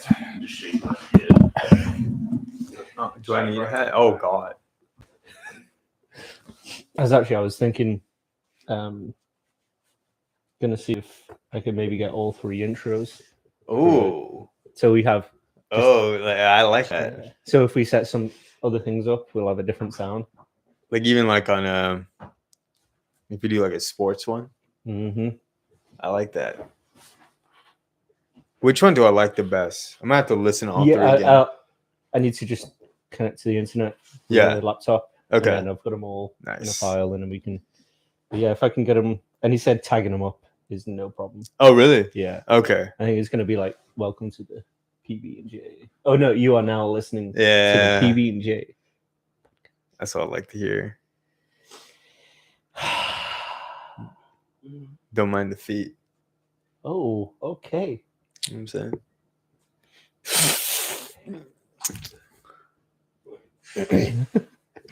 hat. Just shake my head. Do I need a hat? Oh God. I was thinking, gonna see if I could maybe get all 3 intros. Oh. So we have. I like that. So if we set some other things up, we'll have a different sound. Like even like on if you do like a sports one. Mm-hmm. I like that. Which one do I like the best? I'm gonna have to listen to all 3 again. I need to just connect to the internet. Yeah. The laptop. Okay. And I've got them all in a Nice. file, and then we can. But yeah, if I can get them, and he said tagging them up is no problem. Oh really? Yeah. Okay. I think it's gonna be like welcome to the PB&J. Oh no, you are now listening to Yeah. the PB&J. That's what I like to hear. Don't mind the feet. Oh, okay. You know what I'm saying?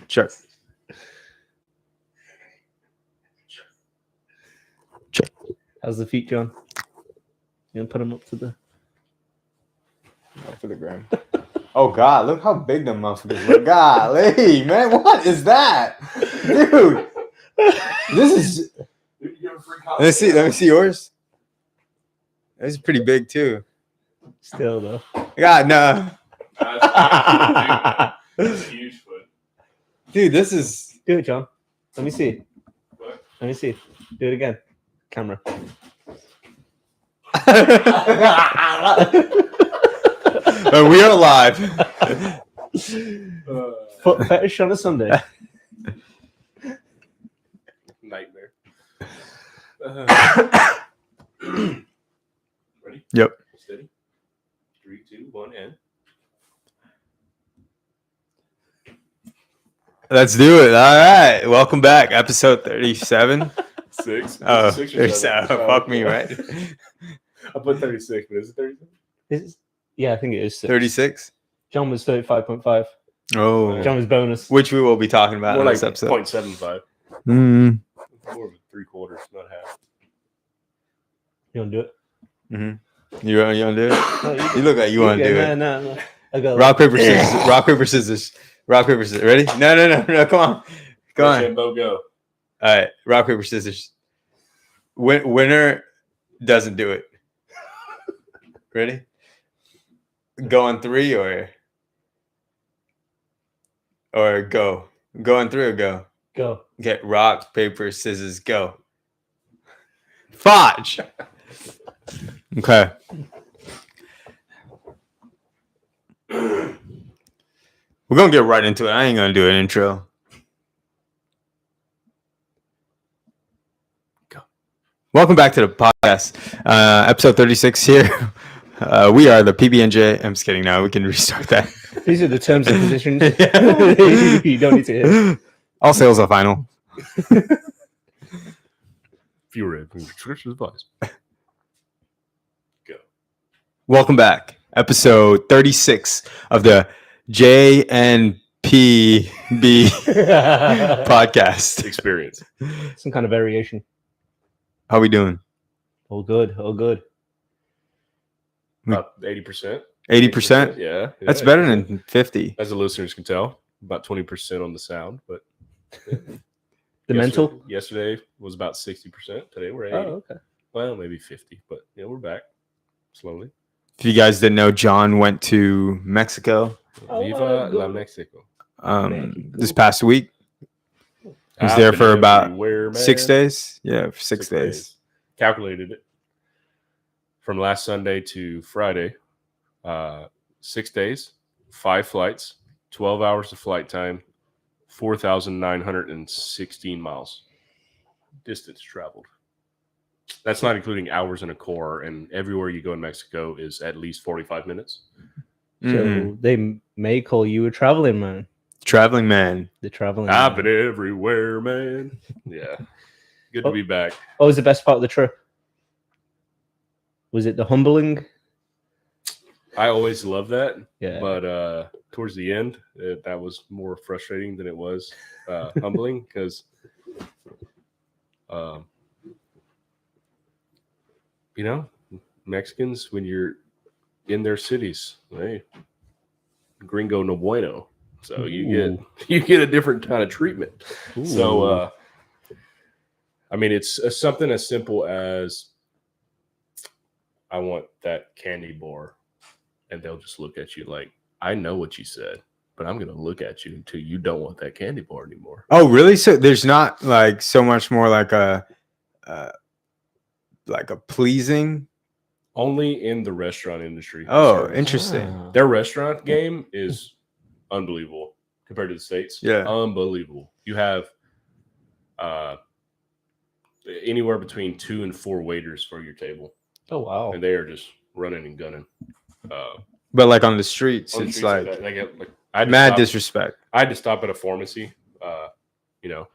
Check. How's the feet, John? You gonna put them up to the For the gram. Oh God! Look how big the motherfuckers look. Golly, man, what is that, dude? This is. Let me see yours. This is pretty big too. still though? God no, That's huge foot. dude. This is. Do it, John. Let me see. What? Let me see. Do it again. Camera. We are live. Foot fetish on a Sunday. Nightmare. Ready? Yep. Steady. 3, 2, 1, and. Let's do it. All right. Welcome back. Episode 37. 6. Oh, 6 or 37. 7. Fuck me, right? I put 36, but is it 36? Yeah, I think it is 6. 36. John was 35.5. Oh. John was bonus. Which we will be talking about More in like this episode. 0.75. Mm. More of a 3/4, not half. You want to do it? Mm-hmm. You want to do it? No, You look like you want to do it. No. I got Rock, paper, scissors. Rock, paper, scissors. Rock, paper, scissors. Ready? No. Come on. Come on. Rochambeau, go. All right. Rock, paper, scissors. Winner doesn't do it. Ready? Go on 3 or go. Go on 3 or go. Go. Okay. Rock, paper, scissors, go. Fudge. Okay. We're gonna get right into it. I ain't gonna do an intro. Go. Welcome back to the podcast. Episode 36 here. We are the PB&J. I'm just kidding. Now we can restart that. These are the terms and conditions. Yeah. You don't need to hear. All sales are final. Fewer subscription advice. Go. Welcome back. Episode 36 of the JNPB podcast. Experience. Some kind of variation. How we doing? All good. About 80%. 80%? Yeah. That's better than 50. As the listeners can tell, about 20% on the sound, but yeah. The mental? Yesterday was about 60%. Today we're at 80. Oh, okay. Well, maybe 50, but yeah, we're back slowly. If you guys didn't know, John went to Mexico Viva la Mexico. this past week. He was there for about everywhere, 6 man. days. Yeah, for 6 days. Calculated it. From last Sunday to Friday, 6 days, 5 flights, 12 hours of flight time, 4,916 miles. Distance traveled. That's not including hours in a core, and everywhere you go in Mexico is at least 45 minutes. So they may call you a traveling man. Traveling man. The traveling I've man. been everywhere, man. Yeah. Good to be back. What was the best part of the trip? Was it the humbling? I always love that. Yeah. But towards the end, that was more frustrating than it was humbling because, Mexicans, when you're in their cities. Hey, gringo no bueno. So you get a different kind of treatment. Ooh. So I mean, it's something as simple as I want that candy bar, and they'll just look at you like, I know what you said, but I'm going to look at you until you don't want that candy bar anymore. Oh, really? So there's not like so much more like a pleasing. Only in the restaurant industry. Oh, interesting. Their restaurant game is unbelievable compared to the States. Yeah. Unbelievable. You have anywhere between 2 and 4 waiters for your table. Oh, wow. And they are just running and gunning. But like on the streets, on the it's streets like they get, like mad disrespect. I had to stop at a pharmacy. You know,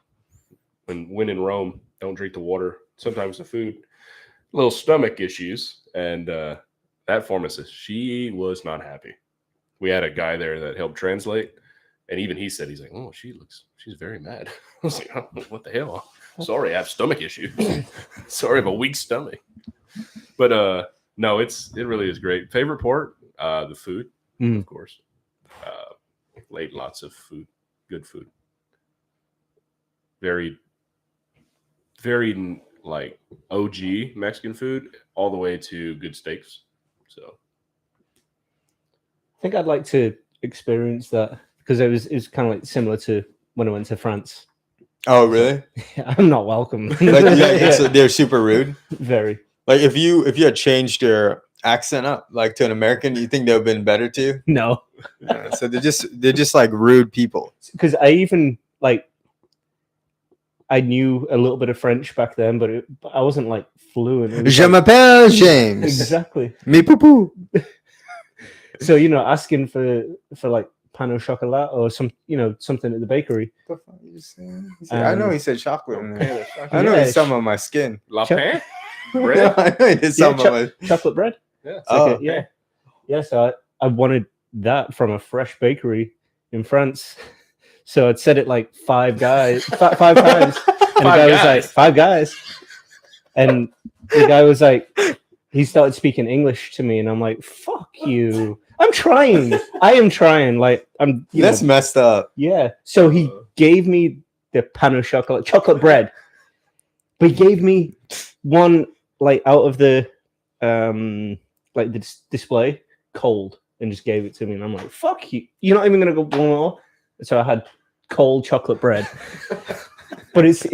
when in Rome, don't drink the water. Sometimes the food. Little stomach issues. And that pharmacist, she was not happy. We had a guy there that helped translate. And even he said, he's like, oh, she's very mad. I was like, oh, what the hell? Sorry, I have stomach issues. Sorry, I have a weak stomach. But no, it really is great. Favorite part, the food, of course. Ate lots of food, good food. Very, very like OG Mexican food, all the way to good steaks. So, I think I'd like to experience that because it was kind of like similar to when I went to France. Oh, really? I'm not welcome. Like, they're super rude. Very. Like if you had changed your accent up like to an American, you think they would have been better too? No. Yeah, so they're just like rude people. Because I even like I knew a little bit of French back then, but I wasn't like fluent. Je m'appelle James. Exactly. Me poupou. So asking for like pain au chocolat or something at the bakery. What the fuck you just saying? I know he said chocolate. I know Yeah, he's some on my skin. La pain? Bread? I know he did some on my chocolate bread. Yeah. Oh, Yeah. So I wanted that from a fresh bakery in France. So I'd said it like five times, and the guy was like, 5 guys, and the guy was like, he started speaking English to me, and I'm like, fuck you. I'm trying. I am trying. Like I'm. That's messed up. Yeah. So he gave me the pain au chocolat, chocolate bread, but he gave me one like out of the like the display cold and just gave it to me, and I'm like, fuck you. You're not even gonna go one more. So I had cold chocolate bread, but it's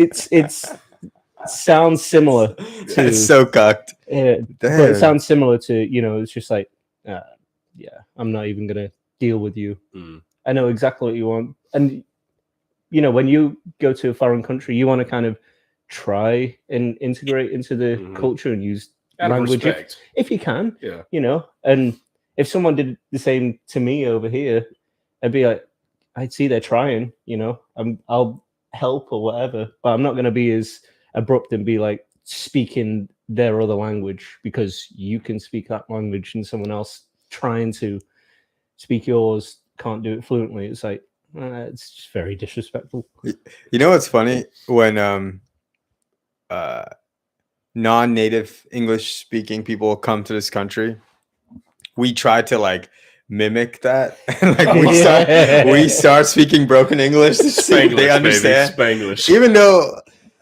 sounds similar to. It's so cucked. But it sounds similar to it's just like. Yeah, I'm not even gonna deal with you. I know exactly what you want, and when you go to a foreign country, you want to kind of try and integrate into the culture and use language if you can. Yeah, and if someone did the same to me over here, I'd be like, I'd see they're trying. I'll help or whatever, but I'm not gonna be as abrupt and be like speaking their other language because you can speak that language and someone else trying to speak yours can't do it fluently. It's like it's just very disrespectful. You know what's funny? When non-native English speaking people come to this country, we try to like mimic that. Like we start speaking broken English to see if they understand Spanglish. Even though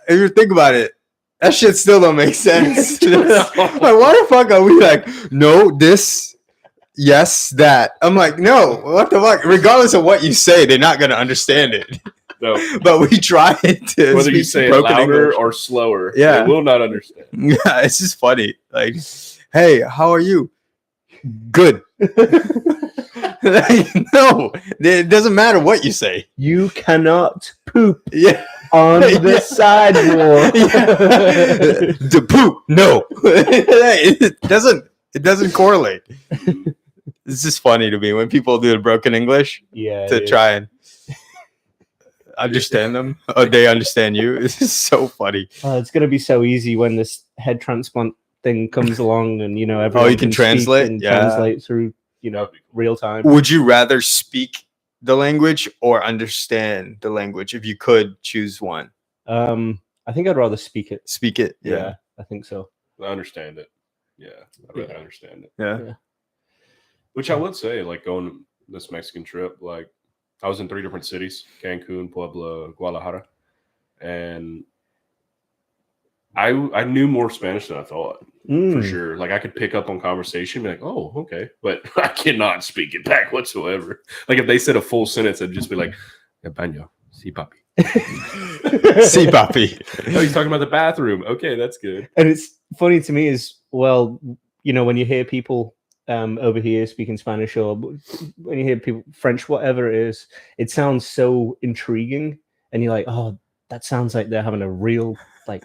if you think about it, that shit still don't make sense. Like, why the fuck are we like, no, this, yes, that? I'm like, no, what the fuck? Regardless of what you say, they're not gonna understand it. No. But we try to whether you say it louder English or slower, they will not understand. Yeah, it's just funny. Like, hey, how are you? Good. Like, no, it doesn't matter what you say. You cannot poop. Yeah. On the sidewalk. The poop. No. It doesn't correlate. It's just funny to me when people do the broken English to try and understand them or they understand you. It's just so funny. It's going to be so easy when this head transplant thing comes along and everyone you can translate translate through real time. Would you rather speak the language or understand the language if you could choose one? I think I'd rather speak it. Speak it. Yeah, I think so. I understand it. Yeah, I really understand it. Yeah. Which I would say, like going this Mexican trip, like I was in 3 different cities: Cancun, Puebla, Guadalajara, and I knew more Spanish than I thought. For sure. Like I could pick up on conversation, be like, oh, okay. But I cannot speak it back whatsoever. Like if they said a full sentence, I'd just be like, baño, sí, papi. See, papi. Oh, he's talking about the bathroom. Okay, that's good. And it's funny to me as well, you know, when you hear people over here speaking Spanish, or when you hear people French, whatever it is, it sounds so intriguing. And you're like, oh, that sounds like they're having a real, like,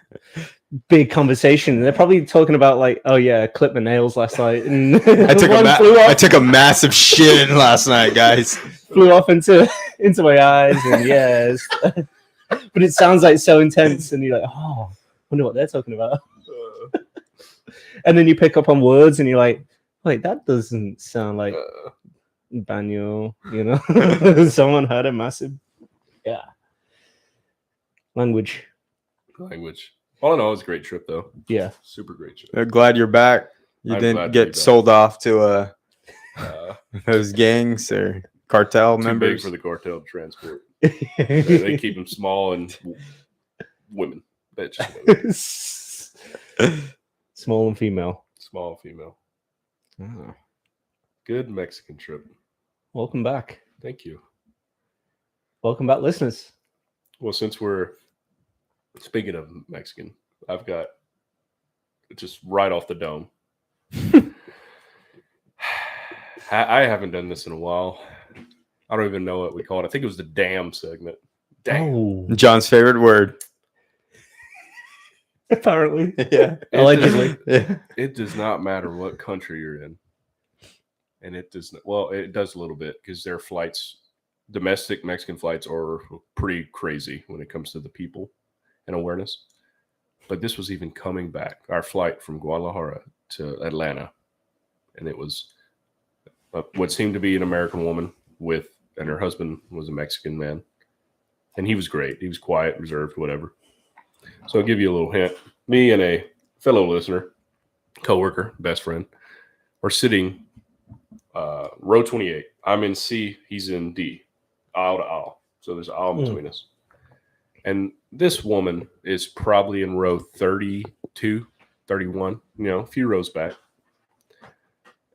big conversation. They're probably talking about like, oh yeah, I clipped my nails last night, and I took a massive shit in last night, guys. Flew off into my eyes, and yes, but it sounds like so intense, and you're like, oh, wonder what they're talking about. And then you pick up on words, and you're like, wait, that doesn't sound like baño, you know? Someone had a massive, language. All in all, it was a great trip, though. Yeah. Super great trip. I'm glad you're back. You I'm didn't glad to be get back. sold off to those gangs or cartel Too members. big for the cartel to transport. They keep them small and women. That's just women. Small and female. Small female. Oh. Good Mexican trip. Welcome back. Thank you. Welcome back, listeners. Well, since we're speaking of Mexican, I've got just right off the dome. I haven't done this in a while. I don't even know what we call it. I think it was the damn segment. Damn. Oh, John's favorite word. apparently. Yeah. Allegedly. Yeah. It does not matter what country you're in. And it does not, well, it does a little bit because their flights, domestic Mexican flights, are pretty crazy when it comes to the people and awareness. But this was even coming back, our flight from Guadalajara to Atlanta. And it was what seemed to be an American woman and her husband was a Mexican man. And he was great. He was quiet, reserved, whatever. So I'll give you a little hint. Me and a fellow listener, coworker, best friend, are sitting row 28. I'm in C, he's in D, aisle to aisle. So there's an aisle between us. And this woman is probably in row 32, 31, a few rows back.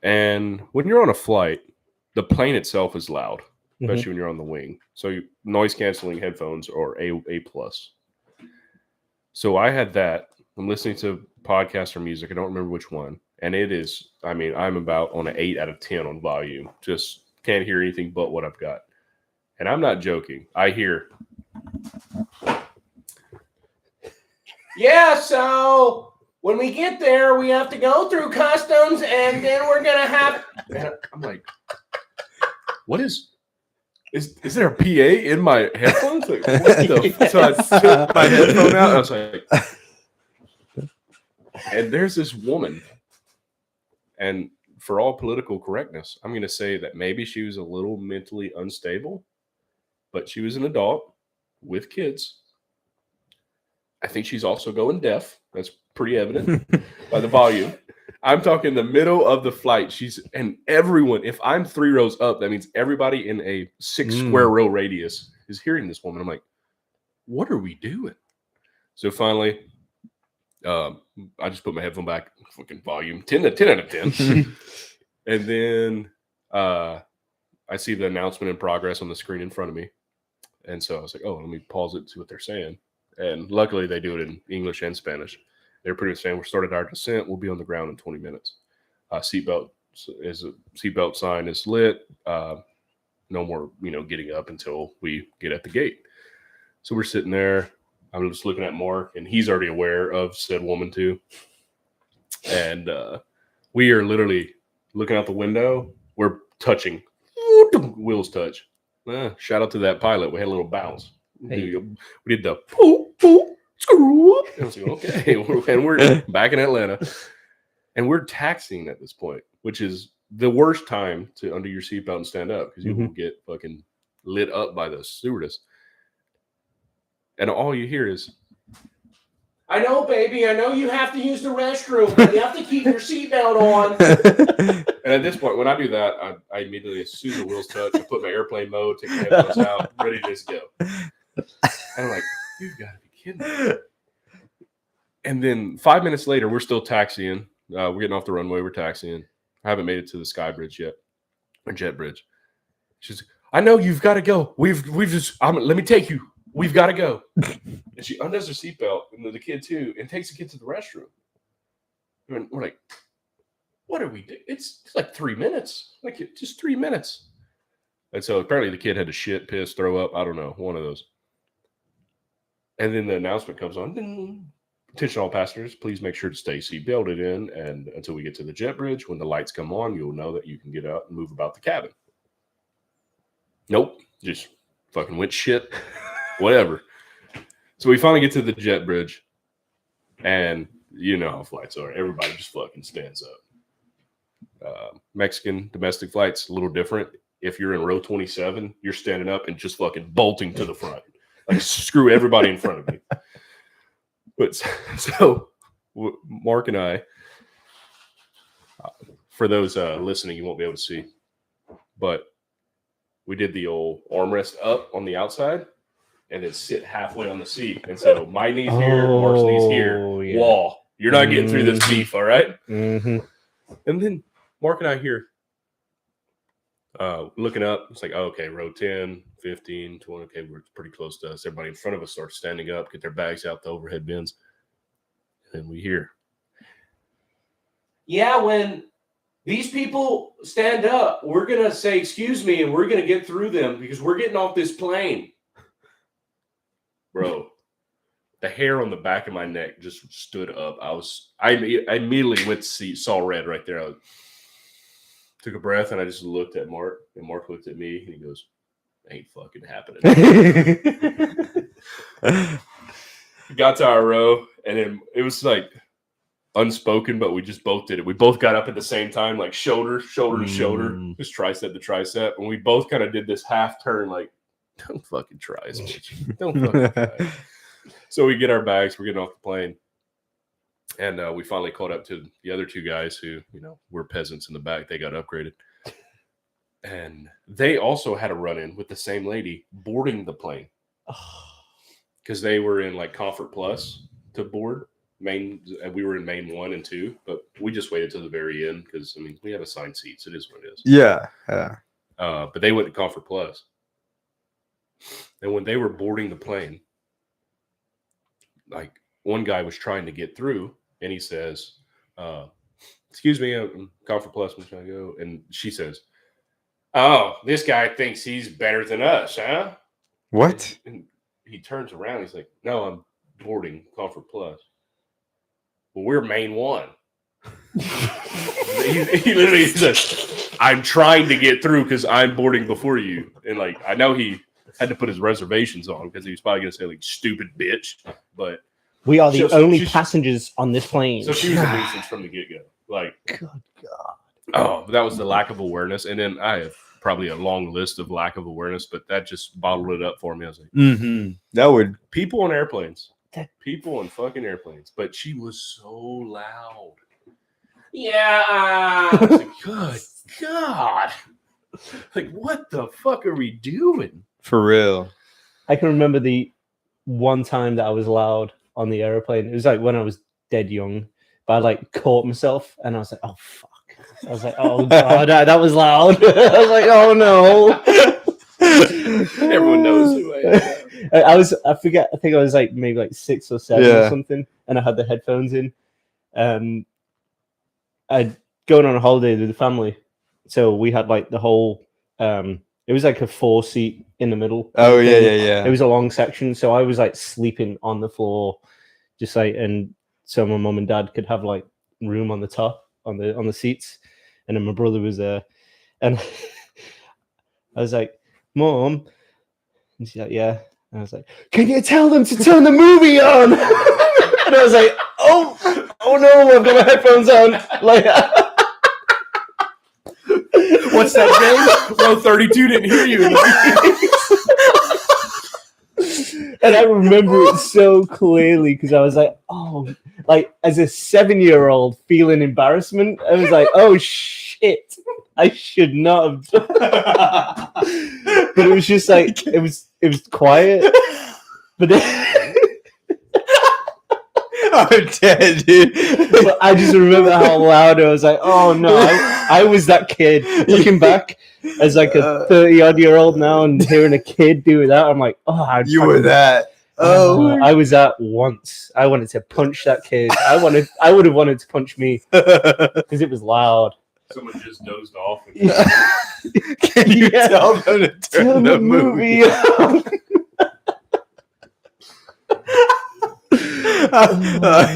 And when you're on a flight, the plane itself is loud, especially when you're on the wing. So noise canceling headphones are A plus. So I had that. I'm listening to podcasts or music. I don't remember which one. And it is, I'm about on an 8 out of 10 on volume. Just can't hear anything but what I've got. And I'm not joking. I hear, yeah, so when we get there, we have to go through customs, and then we're going to have... And I'm like, what is there a PA in my headphones? Like, what the So I took my headphone out, and I was like... And there's this woman, and for all political correctness, I'm going to say that maybe she was a little mentally unstable, but she was an adult with kids. I think she's also going deaf. That's pretty evident by the volume. I'm talking the middle of the flight. And everyone, if I'm 3 rows up, that means everybody in a 6 square row radius is hearing this woman. I'm like, what are we doing? So finally, I just put my headphone back, fucking volume, 10 out of 10. And then I see the announcement in progress on the screen in front of me. And so I was like, oh, let me pause it, see what they're saying. And luckily they do it in English and Spanish. They're pretty much saying, we started our descent. We'll be on the ground in 20 minutes. Seatbelt sign is lit. No more, getting up until we get at the gate. So we're sitting there. I'm just looking at Mark, and he's already aware of said woman too. And we are literally looking out the window. We're touching. Wheels touch. Shout out to that pilot. We had a little bounce. Hey. We did the poop, poop, screw up. And I was like, okay. And we're back in Atlanta. And we're taxiing at this point, which is the worst time to undo your seatbelt and stand up because you will get fucking lit up by the stewardess. And all you hear is, I know, baby. I know you have to use the restroom, but you have to keep your seatbelt on. And at this point, when I do that, I immediately, as soon as the wheels touch, I put my airplane mode, take the headphones out, ready to just go. And I'm like, you've got to be kidding me. And then 5 minutes later, we're still taxiing. We're getting off the runway. We're taxiing. I haven't made it to the Sky Bridge yet, or Jet Bridge. She's like, I know you've got to go. We've just, let me take you. We've got to go. And she undoes her seatbelt, and the kid too, and takes the kid to the restroom. And we're like, what are we doing? It's like 3 minutes. Like, just 3 minutes. And so apparently the kid had to shit, piss, throw up. I don't know. One of those. And then the announcement comes on. Ding. Attention all passengers, please make sure to stay seatbelted in. And until we get to the jet bridge, when the lights come on, you'll know that you can get out and move about the cabin. Nope. Just fucking went shit. Whatever. So we finally get to the jet bridge. And you know how flights are. Everybody just fucking stands up. Mexican domestic flights, a little different. If you're in row 27, you're standing up and just fucking bolting to the front. Like, screw everybody in front of me. But so Mark and I, for those listening, you won't be able to see, but we did the old armrest up on the outside and then sit halfway on the seat. And so my knee's here, Mark's knee's here, yeah. wall. You're not getting through this beef, all right? Mm-hmm. And then Mark and I here looking up. It's like, oh, okay, row 10, 15, 20. Okay, we're pretty close to us. Everybody in front of us starts standing up, get their bags out the overhead bins. And we hear, yeah, when these people stand up, we're going to say, excuse me, and we're going to get through them because we're getting off this plane. Bro, the hair on the back of my neck just stood up. I immediately went to see, saw red right there. I took a breath and I just looked at Mark, and Mark looked at me and he goes, ain't fucking happening. Got to our row and then it was like unspoken, but we just both did it. We both got up at the same time, like shoulder to shoulder, just tricep to tricep. And we both kind of did this half turn, like, don't fucking try us, bitch. Don't fucking try. So we get our bags, we're getting off the plane. And we finally caught up to the other two guys who, you know, were peasants in the back. They got upgraded. And they also had a run-in with the same lady boarding the plane. Because they were in, like, Comfort Plus to board. We were in Main 1 and 2. But we just waited till the very end because, I mean, we have assigned seats. It is what it is. Yeah. But they went to Comfort Plus. And when they were boarding the plane, like, one guy was trying to get through. And he says, excuse me, I'm Comfort Plus, I'm trying to go. And she says, oh, this guy thinks he's better than us, huh? What? And he turns around. He's like, no, I'm boarding Comfort Plus. Well, we're Main 1. he literally says, I'm trying to get through because I'm boarding before you. And, like, I know he had to put his reservations on because he was probably going to say, like, stupid bitch. But we are the only passengers on this plane. So she was a nuisance from the get-go. Like, good God. Oh, that was the lack of awareness. And then I have probably a long list of lack of awareness, but that just bottled it up for me. I was like, that would. People on airplanes. People on fucking airplanes. But she was so loud. Yeah. I was like, good God. Like, what the fuck are we doing? For real. I can remember the one time that I was loud on the airplane. It was like when I was dead young, but I like caught myself and I was like, oh fuck. I was like, oh God, that was loud. I was like, oh no. Everyone knows who I am. I forget, I think I was like maybe like 6 or 7 or something, and I had the headphones in. I'd going on a holiday with the family. So we had like the whole it was like a 4-seat in the middle. Oh yeah. It was a long section, so I was like sleeping on the floor, just like, and so my mom and dad could have like room on the top on the seats, and then my brother was there, and I was like, Mom, and she's like, yeah, and I was like, can you tell them to turn the movie on? And I was like, oh no, I've got my headphones on, like. What's that game? Row 32 didn't hear you. And I remember it so clearly because I was like, oh, like as a 7-year-old feeling embarrassment, I was like, oh shit, I should not have done. But it was just like it was quiet. But then I'm dead, dude. but I just remember how loud I was like, oh no, I was that kid. Looking back as like a 30-odd-year-old now and hearing a kid do that, I'm like, oh, You were that. I was that once. I wanted to punch that kid. I would have wanted to punch me because it was loud. Someone just dozed off. And Can you tell them to turn the movie on.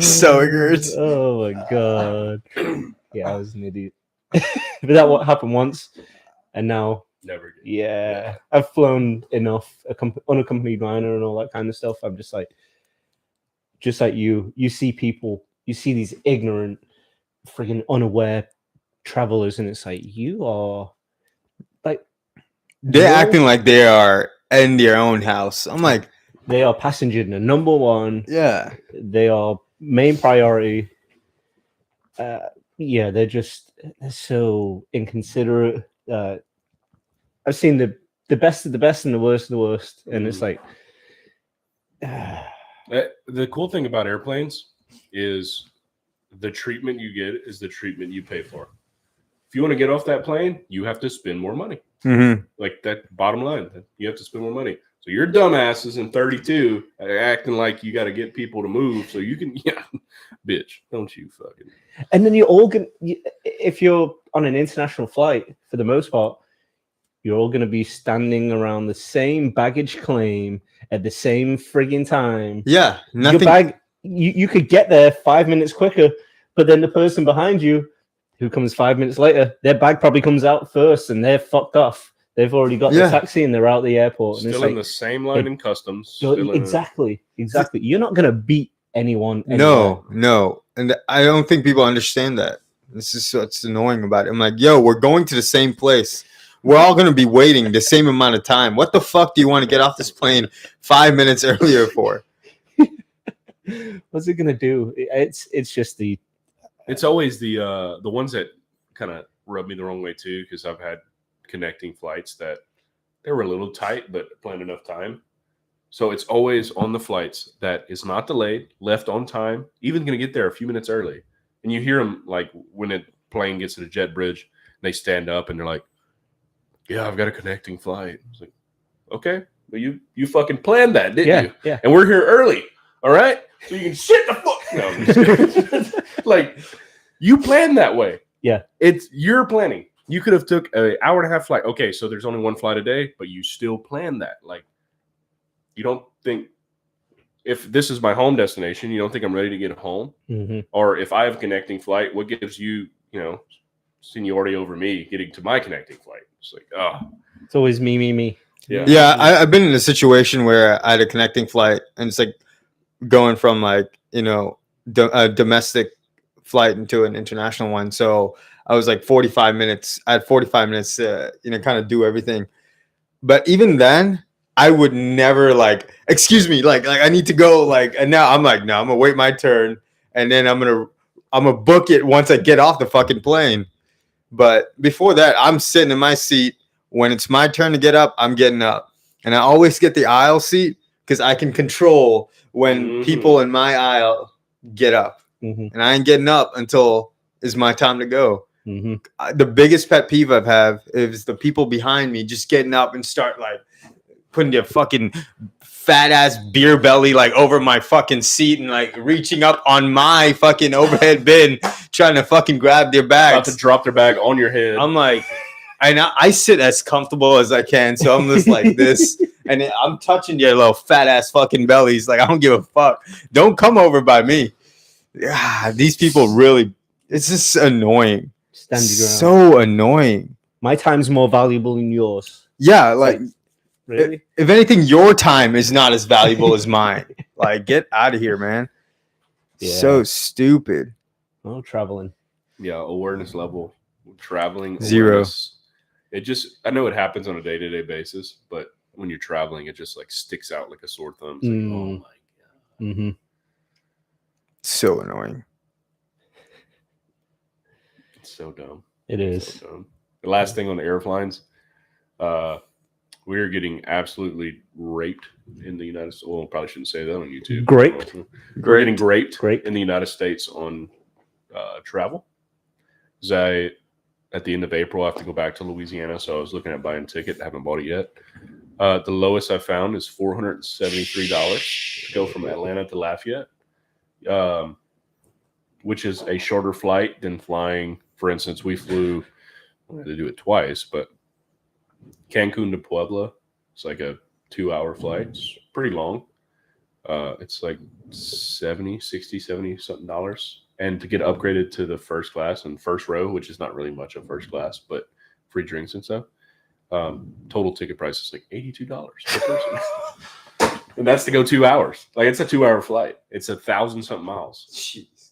So it hurts. Oh my god. Yeah, I was an idiot. But that what happened once, and now never again. yeah, I've flown enough, unaccompanied minor and all that kind of stuff. I'm just like you see people, you see these ignorant, friggin' unaware travelers, and it's like you are like They're acting like they are in their own house. I'm like, they are passenger number one. yeah, They are main priority. Yeah, they're so inconsiderate. I've seen the best of the best and the worst of the worst, and it's like the cool thing about airplanes is the treatment you get is the treatment you pay for. If you want to get off that plane, you have to spend more money. mm-hmm. Like that bottom line, you have to spend more money. So your dumbasses in 32 are acting like you got to get people to move so you can, bitch, don't you fucking. And then you're all going to, if you're on an international flight, for the most part, you're all going to be standing around the same baggage claim at the same frigging time. Yeah, nothing. Your bag, you could get there 5 minutes quicker, but then the person behind you, who comes 5 minutes later, their bag probably comes out first and they're fucked off. They've already got the taxi and they're out the airport. And still in the same line in customs. Exactly. You're not going to beat anyone. No. And I don't think people understand that. This is what's annoying about it. I'm like, yo, we're going to the same place. We're all going to be waiting the same amount of time. What the fuck do you want to get off this plane 5 minutes earlier for? What's it going to do? It's just the... It's always the ones that kind of rub me the wrong way too, because I've had connecting flights that they were a little tight but planned enough time. So it's always on the flights that is not delayed, left on time, even going to get there a few minutes early. And you hear them like when a plane gets to the jet bridge, they stand up and they're like, yeah, I've got a connecting flight. It's like, okay, but you fucking planned that, didn't you? Yeah. And we're here early, all right? So you can shit the fuck. No, I'm just kidding. Like, you planned that way. Yeah. It's your planning. You could have took an hour and a half flight. Okay, so there's only one flight a day, but you still planned that. Like, you don't think, if this is my home destination, you don't think I'm ready to get home? Mm-hmm. Or if I have a connecting flight, what gives you, seniority over me getting to my connecting flight? It's like, it's always me. Yeah, I've been in a situation where I had a connecting flight, and it's like going from like, a domestic flight into an international one. So I was like 45 minutes. I had 45 minutes to, kind of do everything. But even then, I would never like, excuse me, like I need to go, like, and now I'm like, no, I'm gonna wait my turn, and then I'm gonna book it once I get off the fucking plane. But before that, I'm sitting in my seat. When it's my turn to get up, I'm getting up, and I always get the aisle seat because I can control when people in my aisle get up, and I ain't getting up until it's my time to go. The biggest pet peeve I have is the people behind me just getting up and start like putting their fucking fat ass beer belly like over my fucking seat and like reaching up on my fucking overhead bin trying to fucking grab their bags. About to drop their bag on your head. I'm like, I sit as comfortable as I can, so I'm just like this, and I'm touching their little fat ass fucking bellies. Like, I don't give a fuck. Don't come over by me. These people really, it's just annoying. Stand your ground. So annoying. My time's more valuable than yours. Yeah, like really? If anything, your time is not as valuable as mine. Like, get out of here, man. Yeah. So stupid. Oh, traveling. Yeah, awareness level. Traveling. Zero. It just, I know it happens on a day-to-day basis, but when you're traveling, it just like sticks out like a sore thumb. It's like, oh my god, Mm-hmm. So annoying. it's so dumb. It is. So dumb. The last thing on the airplanes, we're getting absolutely raped in the United States. Well, probably shouldn't say that on YouTube. Graped? We're getting raped Graped. in the United States on travel. Because at the end of April, I have to go back to Louisiana, so I was looking at buying a ticket. I haven't bought it yet. The lowest I found is $473 to go from Atlanta to Lafayette, which is a shorter flight than flying. For instance, we flew, I had to do it twice, but Cancun to Puebla. It's like a 2-hour flight. It's pretty long. It's like 70 something dollars. And to get upgraded to the first class and first row, which is not really much of first class, but free drinks and stuff. Total ticket price is like $82 per person. And that's to go 2 hours. Like it's a 2-hour flight. It's 1,000 something miles. Jeez.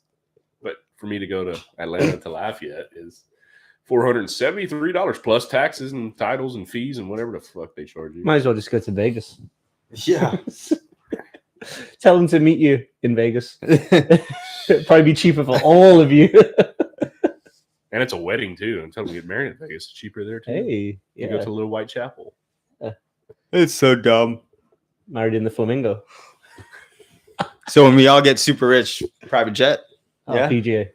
But for me to go to Atlanta to Lafayette is $473 plus taxes and titles and fees and whatever the fuck they charge you. Might as well just go to Vegas. Yeah. Tell them to meet you in Vegas. It'd probably be cheaper for all of you. And it's a wedding too. Until we get married in Vegas, it's cheaper there too. Hey, You yeah. go to Little White Chapel. It's so dumb. Married in the Flamingo. So when we all get super rich, private jet. Oh, Yeah. PGA.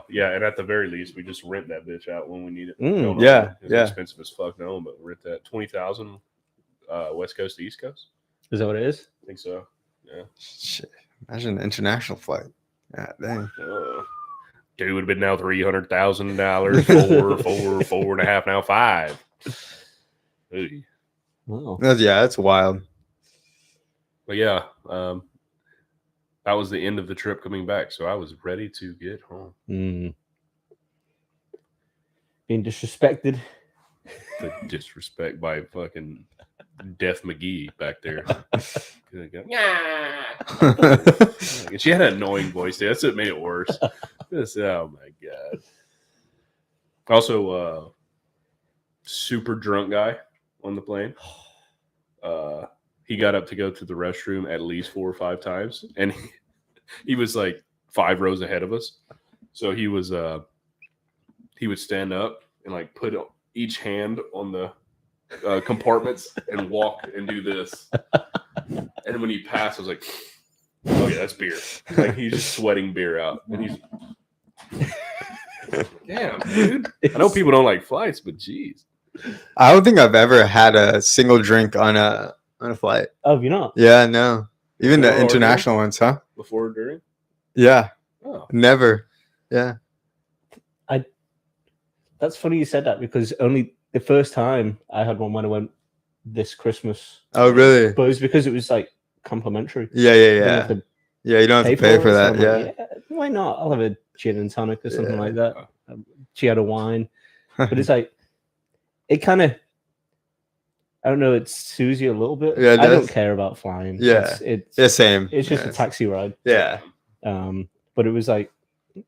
Yeah, and at the very least, we just rent that bitch out when we need it. Mm, Don't yeah, own it. It's yeah. expensive as fuck now, but rent that 20,000 West Coast to East Coast. Is that what it is? I think so. Yeah. Shit. Imagine an international flight. Yeah, dang. Dude would have been now $300,000, four and a half, now 5. Hey. Wow. That's wild. But yeah, that was the end of the trip coming back, so I was ready to get home. Mm. Being disrespected. The disrespect by fucking Deaf McGee back there. And she had an annoying voice there. That's what made it worse. Oh my god. Also, super drunk guy on the plane. He got up to go to the restroom at least 4 or 5 times, and he was like 5 rows ahead of us. So he would stand up and like put each hand on the compartments and walk and do this. And when he passed, I was like, "Oh yeah, that's beer." Like he's just sweating beer out, and he's damn, dude. I know people don't like flights, but geez, I don't think I've ever had a single drink on a flight. Oh, have you not? Yeah, no. Even the Before or international ones, huh? before or during. Yeah, Oh, never. Yeah. That's funny you said that because only the first time I had one when I went this Christmas. Oh, really? But it was because it was like complimentary. Yeah. You don't have to Yeah, you don't have to pay for it, so that. I'm Yeah. like, why not? I'll have a gin and tonic or something Yeah. like that. She had a wine. But it's like, it kind of, I don't know, it soothes you a little bit. Yeah, it I don't does. care about flying. Yeah. It's Yeah, same. It's just Yeah. a taxi ride. Yeah. But it was like,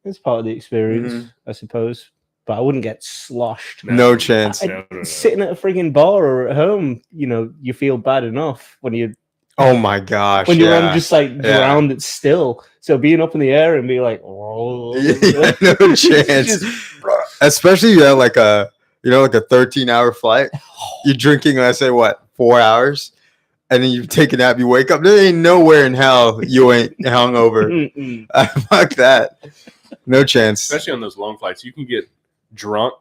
it's part of the experience, I suppose. But I wouldn't get sloshed. No chance. No. Sitting at a frigging bar or at home, you feel bad enough when you're Oh my gosh. you're yeah. on just like ground that's still. So being up in the air and be like, oh, Yeah, no chance. Especially you have like a 13-hour flight. You're drinking, let's say, 4 hours, and then you take a nap. You wake up. There ain't nowhere in hell you ain't hungover. Fuck that. No chance. Especially on those long flights, you can get drunk,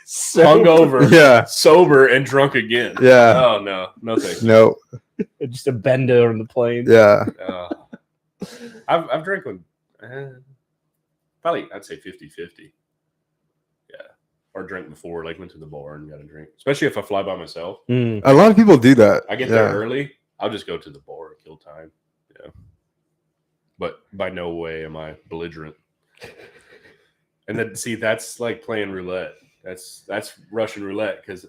so hungover, Yeah. sober, and drunk again. Yeah. Oh no, thank you. No. just a bender on the plane. Yeah. I've drank with probably I'd say 50-50. Yeah, or drank before, like went to the bar and got a drink. Especially if I fly by myself, Mm. A lot of people do that. I get there early. I'll just go to the bar and kill time. Yeah, but by no way am I belligerent. And then see, that's like playing roulette. That's Russian roulette because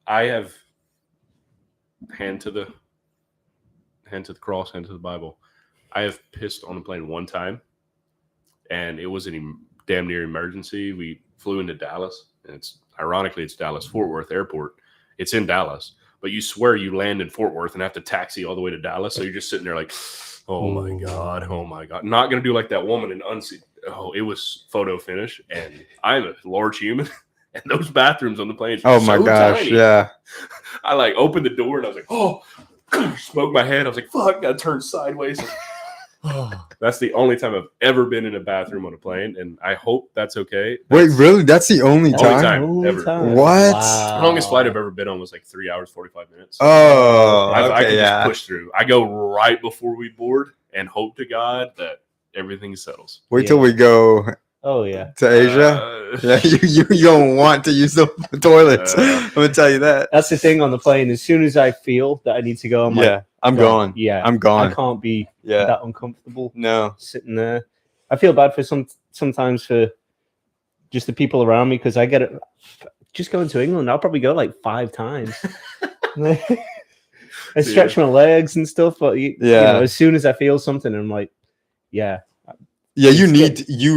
I have hand to the cross, hand to the Bible. I have pissed on a plane one time, and it was a damn near emergency. We flew into Dallas, and it's Dallas Fort Worth Airport. It's in Dallas, but you swear you land in Fort Worth and have to taxi all the way to Dallas. So you're just sitting there like, oh my God. Not going to do like that woman in Unseen. Oh, it was photo finish. And I'm a large human. And those bathrooms on the planes were Oh my so gosh, tiny. yeah. I like opened the door and I was like, oh, smoked my head. I was like, fuck, got turned sideways. That's the only time I've ever been in a bathroom on a plane, and I hope that's okay. Wait, really? That's the only Only time? time ever. What? The longest flight I've ever been on was like 3 hours, 45 minutes. Oh, I okay, can yeah. just push through. I go right before we board and hope to God that everything settles. Wait till we go Oh yeah. to Asia. Yeah, you don't want to use the toilets. I'm gonna tell you that. That's the thing on the plane. As soon as I feel that I need to go, I'm like, I'm going. Yeah, I'm gone. I can't be Yeah. that uncomfortable No. sitting there. I feel bad for sometimes for just the people around me because I get it. Just going to England, I'll probably go like 5 times. I stretch my legs and stuff, but you know, as soon as I feel something, I'm like, yeah. Yeah, you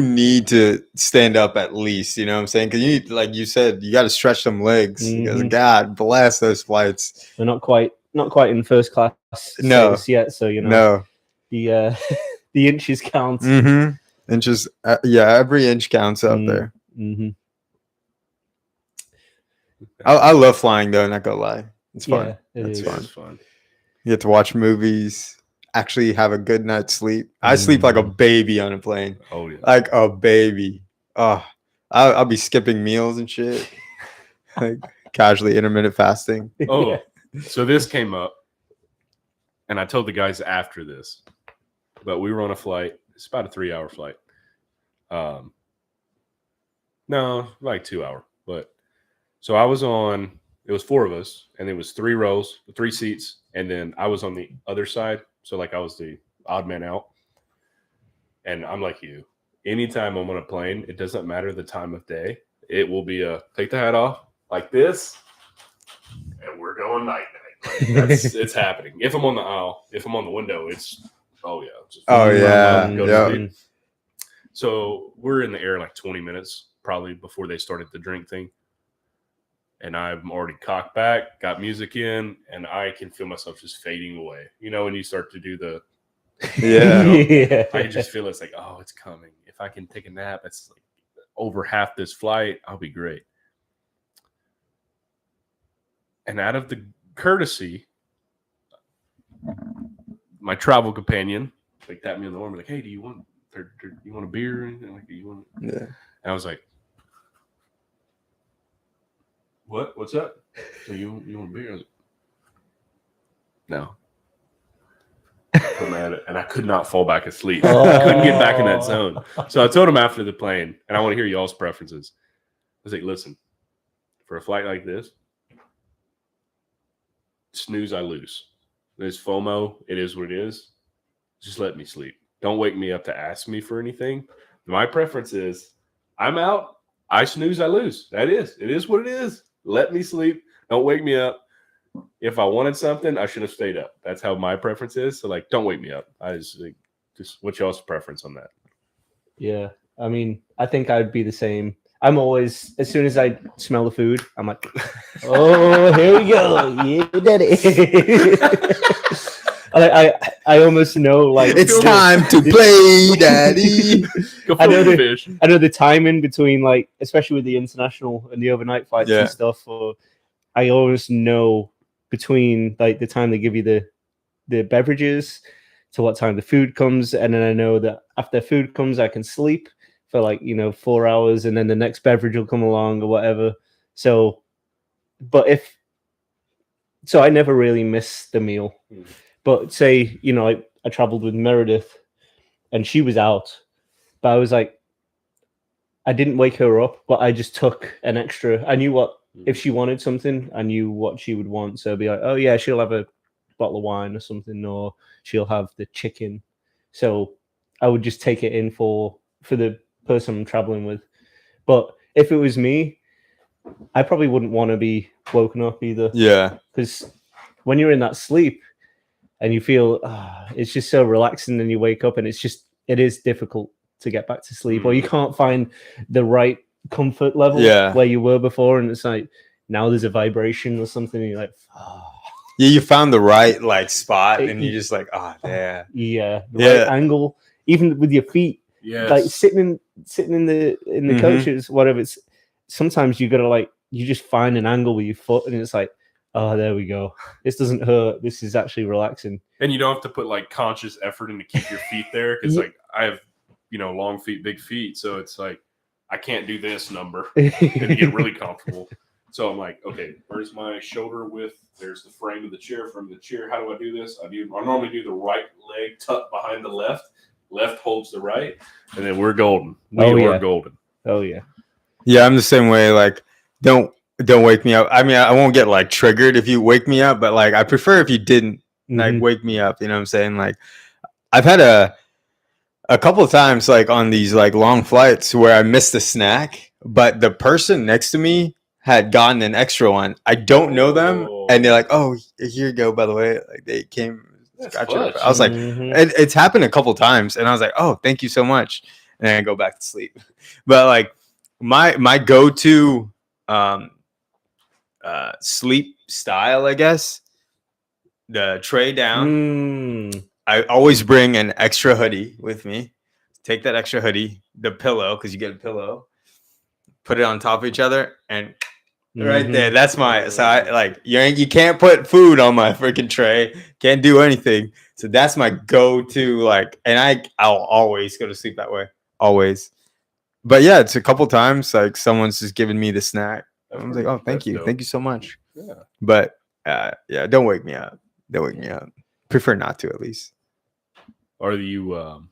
need to stand up at least, you know what I'm saying? Because you need, like you said, you got to stretch them legs. Because God bless those flights. We're not quite in first class status yet, so you know the the inches count. Mm-hmm. Inches, every inch counts out there. Mm-hmm. I love flying though, not gonna lie. It's fun. Yeah, it's is. fun. You get to watch movies. Actually have a good night's sleep. I sleep like a baby on a plane. Oh yeah, like a baby. Oh, I'll be skipping meals and shit. Like casually intermittent fasting. Oh, so this came up, and I told the guys after this, but we were on a flight. It's about a 3-hour flight. No, like 2 hour. But so I was on. It was 4 of us, and it was 3 rows, 3 seats, and then I was on the other side. So like I was the odd man out. And I'm like you. Anytime I'm on a plane, it doesn't matter the time of day. It will be take the hat off like this, and we're going night night. Like it's happening. If I'm on the aisle, if I'm on the window, it's yeah. So we're in the air like 20 minutes probably before they started the drink thing. And I'm already cocked back, got music in, and I can feel myself just fading away. You know, when you start to do the I can just feel it's like, oh, it's coming. If I can take a nap, it's like over half this flight, I'll be great. And out of the courtesy, my travel companion like tapped me on the arm, like, hey, do you want a beer or anything? Like, do you want? Yeah. And I was like, what? What's up? So you want a beer? I was like, no. And I could not fall back asleep. I couldn't get back in that zone. So I told him after the plane, and I want to hear y'all's preferences. I was like, listen, for a flight like this, snooze, I lose. There's FOMO. It is what it is. Just let me sleep. Don't wake me up to ask me for anything. My preference is I'm out. I snooze, I lose. It is what it is. Let me sleep. Don't wake me up. If I wanted something, I should have stayed up. That's how my preference is. So, like, don't wake me up. I just what's y'all's preference on that? Yeah. I mean, I think I'd be the same. I'm always, as soon as I smell the food, I'm like, oh, here we go. You did it. I almost know, like, it's time to play, Daddy. I know the timing between, like, especially with the international and the overnight flights and stuff. Or I always know between, like, the time they give you the beverages to what time the food comes, and then I know that after food comes, I can sleep for, like, 4 hours, and then the next beverage will come along or whatever. So, I never really miss the meal. But say, I traveled with Meredith and she was out, but I was like, I didn't wake her up, but I just took an extra. I knew if she wanted something, I knew what she would want. So I'd be like, oh yeah, she'll have a bottle of wine or something, or she'll have the chicken. So I would just take it in for the person I'm traveling with. But if it was me, I probably wouldn't want to be woken up either. Yeah. Because when you're in that sleep, and you feel it's just so relaxing, and you wake up and it is difficult to get back to sleep, or you can't find the right comfort level where you were before, and it's like now there's a vibration or something. And you're like, Yeah, you found the right like spot, and you're just like, oh yeah, yeah, right angle. Even with your feet, like sitting in the coaches, whatever. It's sometimes you gotta like you just find an angle with your foot, and it's like, oh, there we go. This doesn't hurt. This is actually relaxing. And you don't have to put like conscious effort in to keep your feet there because like I have, long feet, big feet, so it's like I can't do this number and get really comfortable. So I'm like, okay, where's my shoulder width? There's the frame of the chair. From the chair, how do I do this? I normally do the right leg tucked behind the left. Left holds the right, and then we're golden. We're golden. Oh yeah. Yeah, I'm the same way. Like, don't wake me up. I mean, I won't get like triggered if you wake me up, but like I prefer if you didn't like wake me up. You know what I'm saying? Like, I've had a couple of times like on these like long flights where I missed a snack, but the person next to me had gotten an extra one. I don't know them, and they're like, "Oh, here you go." By the way, like they came. I was like, it's happened a couple of times, and I was like, "Oh, thank you so much," and then I go back to sleep. But like my go-to sleep style, I guess, the tray down. I always bring an extra hoodie with me. Take that extra hoodie, the pillow, because you get a pillow, put it on top of each other, and right there. That's my. So I like you can't put food on my freaking tray. Can't do anything. So that's my go-to. Like, and I'll always go to sleep that way. Always. But yeah, it's a couple times like someone's just giving me the snack. I'm like, oh, thank you, thank you so much. Yeah. But yeah, don't wake me up. Don't wake me up. Prefer not to, at least. Are you?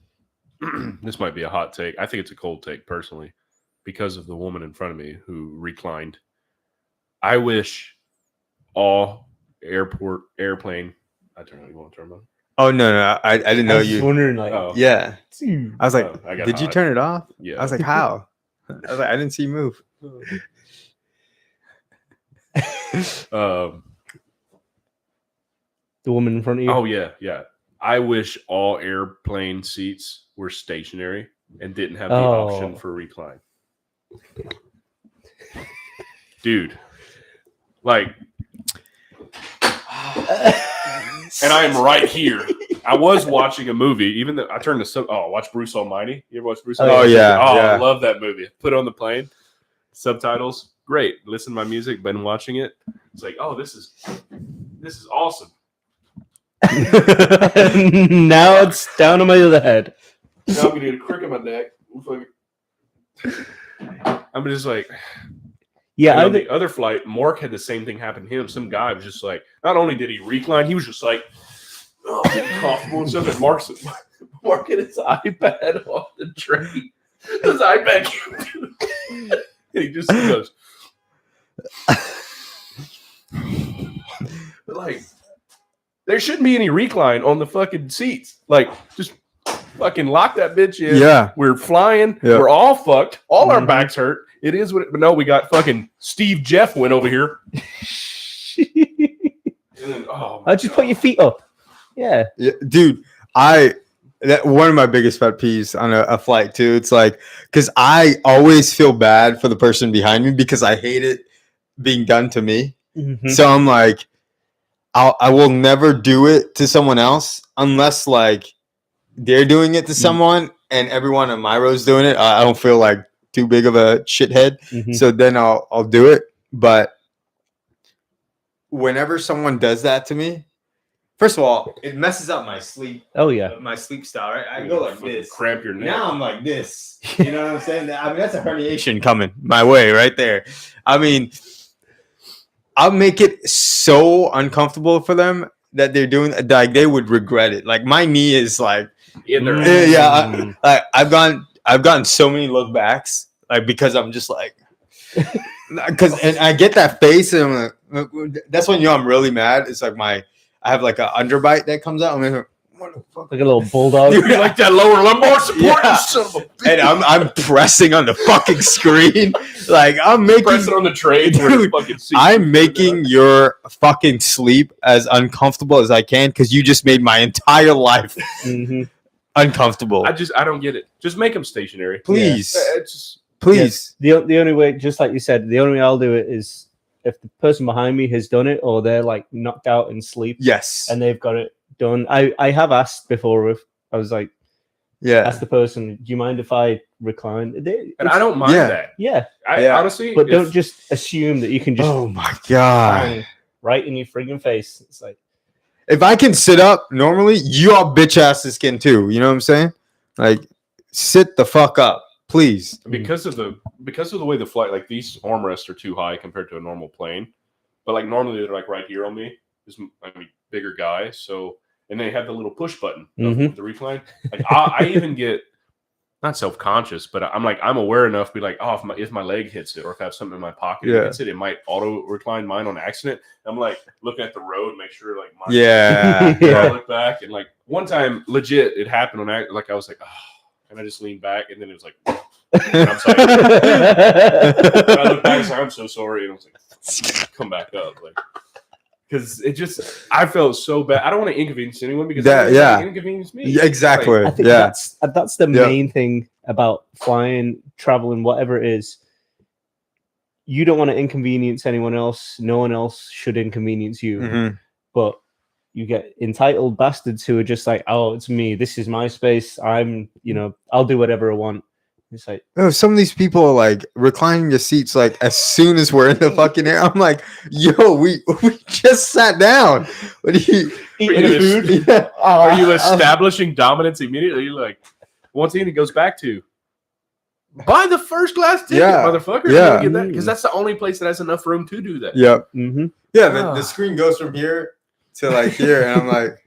This might be a hot take. I think it's a cold take personally, because of the woman in front of me who reclined. I wish all airplane. I don't know. You want to turn on? Oh no, I didn't know you. I was wondering, like, yeah. I was like, did hot. You turn it off? Yeah. I was like, how? I was like, I didn't see you move. The woman in front of you. Oh yeah. I wish all airplane seats were stationary and didn't have the option for recline. Dude, like, and I am right here. I was watching a movie, even though I turned to watch Bruce Almighty. You ever watch Bruce Almighty? Oh yeah. I love that movie. Put it on the plane, subtitles, great. Listen to my music, been watching it. It's like, oh, this is awesome. Now it's down on my other head. Now I'm gonna get a crick in my neck. I'm just like, yeah. On the other flight, Mark had the same thing happen to him. Some guy was just like, not only did he recline, he was just like, getting comfortable and stuff. And Mark had his iPad off the tray. His iPad came and he just goes, like, there shouldn't be any recline on the fucking seats. Like, just fucking lock that bitch in. Yeah. We're flying. Yeah. We're all fucked. All our backs hurt. It is what it, but no, we got fucking Steve Jeff went over here. And then, I just put your feet up. Yeah. Dude, one of my biggest pet peeves on a flight too. It's like, because I always feel bad for the person behind me because I hate it being done to me. So I'm like, I will never do it to someone else unless like they're doing it to someone and everyone in my row is doing it. I don't feel like too big of a shithead. So then I'll do it. But whenever someone does that to me, first of all, it messes up my sleep. Oh yeah, my sleep style. Right, I go like this, cramp your neck. Now I'm like this. You know what I'm saying? I mean, that's a herniation coming my way right there. I mean, I'll make it so uncomfortable for them that they're doing like they would regret it. Like my knee is like in there. I've gotten so many look backs like because I'm just like and I get that face and I'm like, that's when I'm really mad. It's like I have like an underbite that comes out. I'm like, what the fuck? Like a little bulldog. You like that lower lumbar support, you son of a bitch. And I'm pressing on the fucking screen. Like I'm making pressing on the tray. Dude, I'm making your fucking sleep as uncomfortable as I can because you just made my entire life uncomfortable. I don't get it. Just make them stationary. Please. Yeah. Please. Yes. The only way, just like you said, the only way I'll do it is if the person behind me has done it or they're like knocked out in sleep Yes. and they've got it done. I have asked before if I was like, Yeah. ask the person, do you mind if I recline? And I don't mind Yeah. that. Yeah, I Yeah. honestly, but don't just assume that you can just Oh my god. bang right in your friggin' face. It's like, If I can sit up normally, you all bitch asses can too. You know what I'm saying? Like, sit the fuck up, please. because of the way the flight, like these armrests are too high compared to a normal plane. But like normally they're like right here on me. I mean, bigger guy. So and they have the little push button of the recline. Like I even get not self-conscious, but I'm aware enough to be like, oh, if my leg hits it or if I have something in my pocket and it hits it, it might auto recline mine on accident. I'm like looking at the road, make sure like mine. Yeah. I look back and like one time, legit, it happened on act. Like I was like, oh, and I just leaned back and then it was like, and I'm sorry. And I looked back and said, I'm so sorry, and I was like, come back up, like. Because it just, I felt so bad. I don't want to inconvenience anyone because that inconvenience me. Yeah, exactly. Like, I think that's the main thing about flying, traveling, whatever it is. You don't want to inconvenience anyone else. No one else should inconvenience you. Mhm. But you get entitled bastards who are just like, oh, it's me. This is my space. I'll do whatever I want. It's like, Oh, some of these people are like reclining your seats like as soon as we're in the fucking air. I'm like, yo, we just sat down. What do you eating you food? Yeah. are you establishing dominance immediately? Like, once again, it goes back to buy the first class ticket, motherfucker. Yeah. Get that because that's the only place that has enough room to do that. Yep. Mm-hmm. Yeah, the screen goes from here to like here, and I'm like,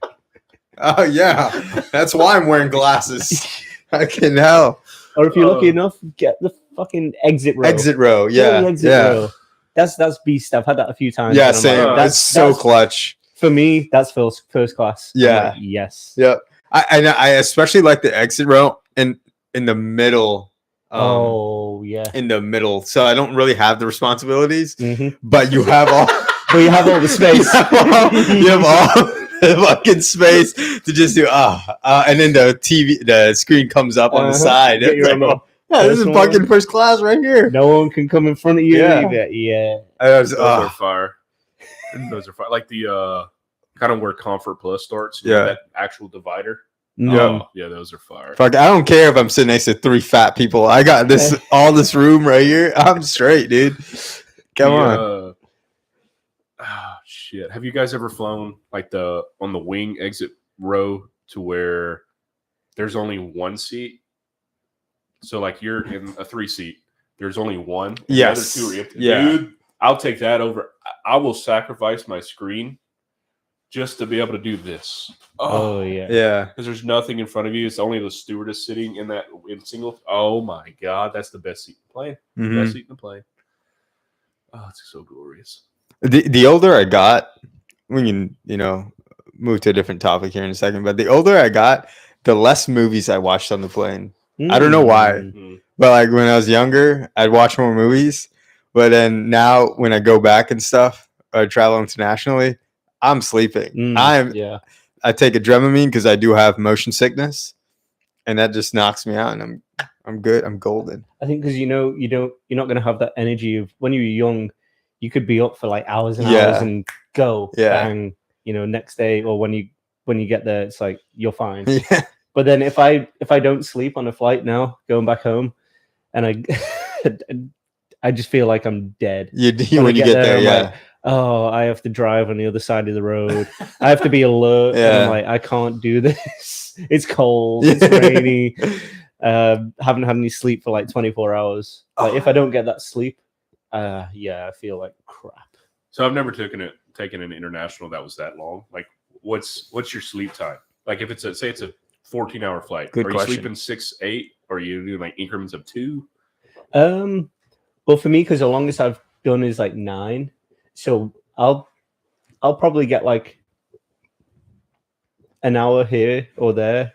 oh yeah, that's why I'm wearing glasses. I can hell. Or if you're lucky enough, get the fucking exit row. Exit row, Get yeah, the exit row. That's beast. I've had that a few times. Yeah, and I'm same. like, That's so clutch. For me, that's first class. Yeah. Like, yes. Yep. I especially like the exit row in the middle. Yeah. In the middle, so I don't really have the responsibilities, Mm-hmm. but you have all. But you have all the space. you have all the fucking space to just do and then the screen comes up on the side. Get your own This is fucking first class right here. No one can come in front of you. Yeah. Those are fire. Those are fire. Like the kind of where Comfort Plus starts. That actual divider. No. Yeah, those are fire. Fuck, I don't care if I'm sitting next to 3 fat people. I got all this room right here. I'm straight, dude. Come on. Shit. Have you guys ever flown like on the wing exit row to where there's only one seat? So like you're in a 3-seat. There's only one. Yes. The other 2 are empty. Yeah. Dude, I'll take that over. I will sacrifice my screen just to be able to do this. Oh yeah. Yeah. Because there's nothing in front of you. It's only the stewardess sitting in single. Oh my god, that's the best seat in the plane. Mm-hmm. Best seat in the plane. Oh, it's so glorious. The older I got, we can move to a different topic here in a second. But the older I got, the less movies I watched on the plane. I don't know why, but like when I was younger, I'd watch more movies. But then now, when I go back and stuff, or travel internationally, I'm sleeping. I take a Dramamine because I do have motion sickness, and that just knocks me out, and I'm good. I'm golden. I think because you're not going to have that energy of when you were young. You could be up for like hours and hours and go bang. Next day or when you get there, it's like you're fine. Yeah. But then if I don't sleep on a flight now, going back home, and I just feel like I'm dead. You when you get there, yeah. Like, oh, I have to drive on the other side of the road. I have to be alert. Yeah. And I'm like, I can't do this. It's cold. It's rainy. Haven't had any sleep for like 24 hours. Like if I don't get that sleep, I feel like crap. So I've never taken an international that was that long. Like, what's your sleep time? Like, if it's a 14-hour flight, Good are question. you sleeping 6, 8, or are you doing like increments of 2? Well, for me, because the longest I've done is like 9, so I'll probably get like an hour here or there,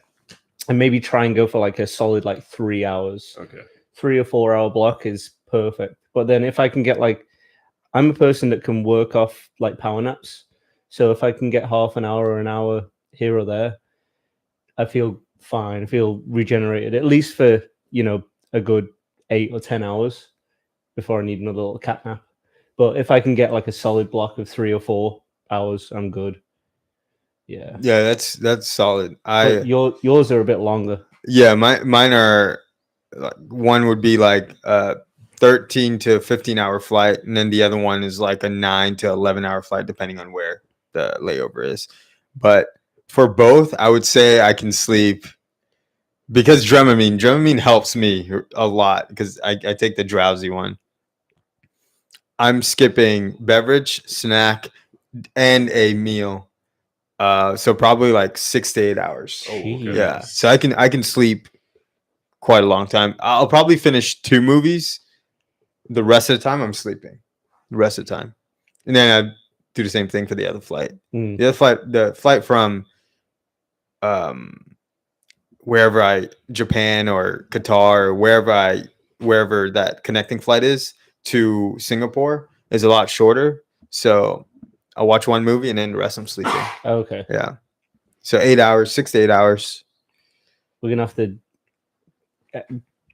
and maybe try and go for like a solid like 3 hours. Okay, 3 or 4 hour block is perfect. But then if I can get like, I'm a person that can work off like power naps. So if I can get half an hour or an hour here or there, I feel fine. I feel regenerated, at least for, a good 8 or 10 hours before I need another little cat nap. But if I can get like a solid block of 3 or 4 hours, I'm good. Yeah. Yeah, that's solid. But yours are a bit longer. Yeah, mine are one would be like 13 to 15 hour flight, and then the other one is like a 9 to 11 hour flight, depending on where the layover is. But for both, I would say I can sleep because Dramamine helps me a lot because I take the drowsy one. I'm skipping beverage, snack, and a meal. So probably like 6 to 8 hours. Oh, okay. Yeah. So I can sleep quite a long time. I'll probably finish 2 movies. The rest of the time I'm sleeping. The rest of the time. And then I do the same thing for the other flight. The flight from Japan or Qatar or wherever that connecting flight is to Singapore is a lot shorter. So I'll watch one movie and then the rest I'm sleeping. Okay. Yeah. So 8 hours, 6 to 8 hours. We're gonna have to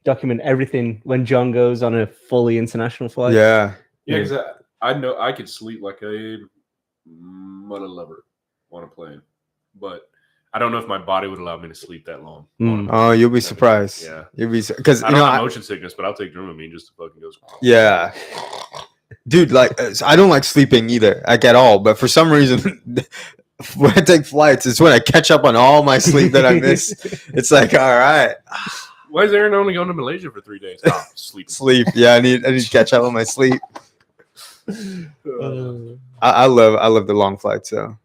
document everything when John goes on a fully international flight. Yeah. Yeah, because I know I could sleep like a mother lover on a plane, but I don't know if my body would allow me to sleep that long. Oh, you'll be surprised. Yeah. You'll be because I don't have motion sickness, but I'll take Dramamine just to fucking go. Yeah. Dude, like I don't like sleeping either, like at all. But for some reason, when I take flights, it's when I catch up on all my sleep that I miss. It's like, all right. Why is Aaron only going to Malaysia for 3 days? Oh, sleep. Sleep. Yeah, I need to catch up on my sleep. I love the long flights though.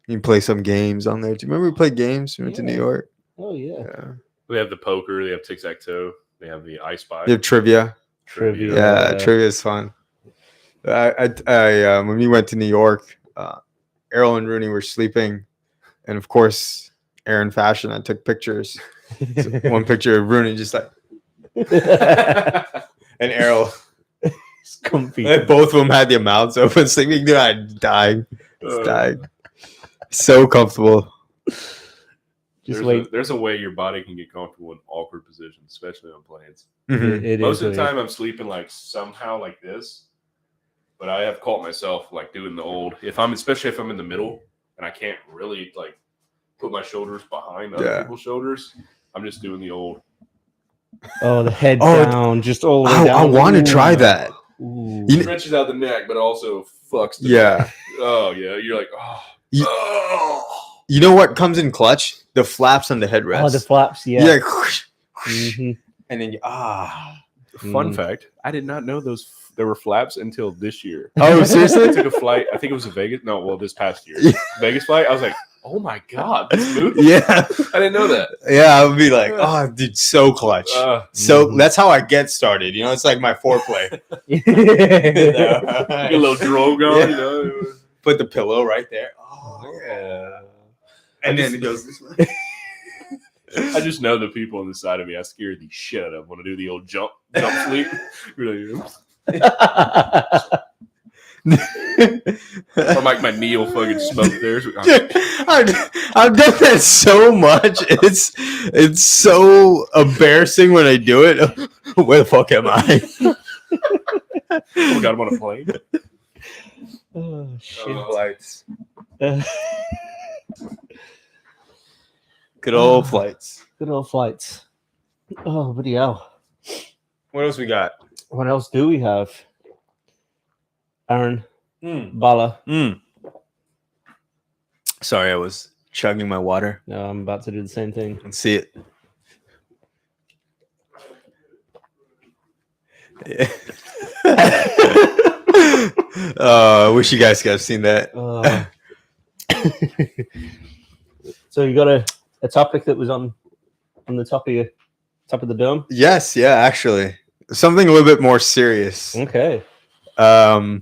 You can play some games on there. Do you remember we played games? We went to New York. Oh yeah. They have the poker. They have tic-tac-toe. They have the I Spy. They have trivia. Trivia. Yeah, trivia is fun. When we went to New York, Errol and Rooney were sleeping, and of course, Aaron fashion. I took pictures. So one picture of Rooney just like, and Errol. It's comfy. Both of them had their mouths open, sleeping. Dude, I died. Died. So comfortable. There's a way your body can get comfortable in awkward positions, especially on planes. Mm-hmm. Most of the time, I'm sleeping like somehow like this, but I have caught myself like doing the old. Especially if I'm in the middle and I can't really like put my shoulders behind other people's shoulders, I'm just doing the old. Oh, the head down, just all the way down. I want to try that. It stretches out the neck, but also fucks the neck. Oh yeah, you're like You know what comes in clutch? The flaps on the headrest. Oh, the flaps, yeah. Yeah. And then Fun fact: I did not know there were flaps until this year. Oh, seriously? I took a flight. I think it was a Vegas. No, well, this past year, Vegas flight. I was like, oh my god, this movie. Yeah, I didn't know that. Yeah, I would be like, oh, dude, so clutch. That's how I get started. You know, it's like my foreplay. Get a little drogue on. You know, put the pillow right there. Oh yeah. And then it goes this way. I just know the people on the side of me. I scare the shit out of them when I do the old jump sleep. Or like my knee will fucking smoke there. I've done that so much. It's so embarrassing when I do it. Where the fuck am I? Oh god, I'm on a plane. Oh shit! Flights. Good old flights. Good old flights. Oh, bloody hell. What else we got? What else do we have? Aaron. Bala. Sorry, I was chugging my water. No, I'm about to do the same thing. Let's see it. I wish you guys could have seen that. So you got a topic that was on the top of the dome? Yes, yeah, actually. Something a little bit more serious. Okay. I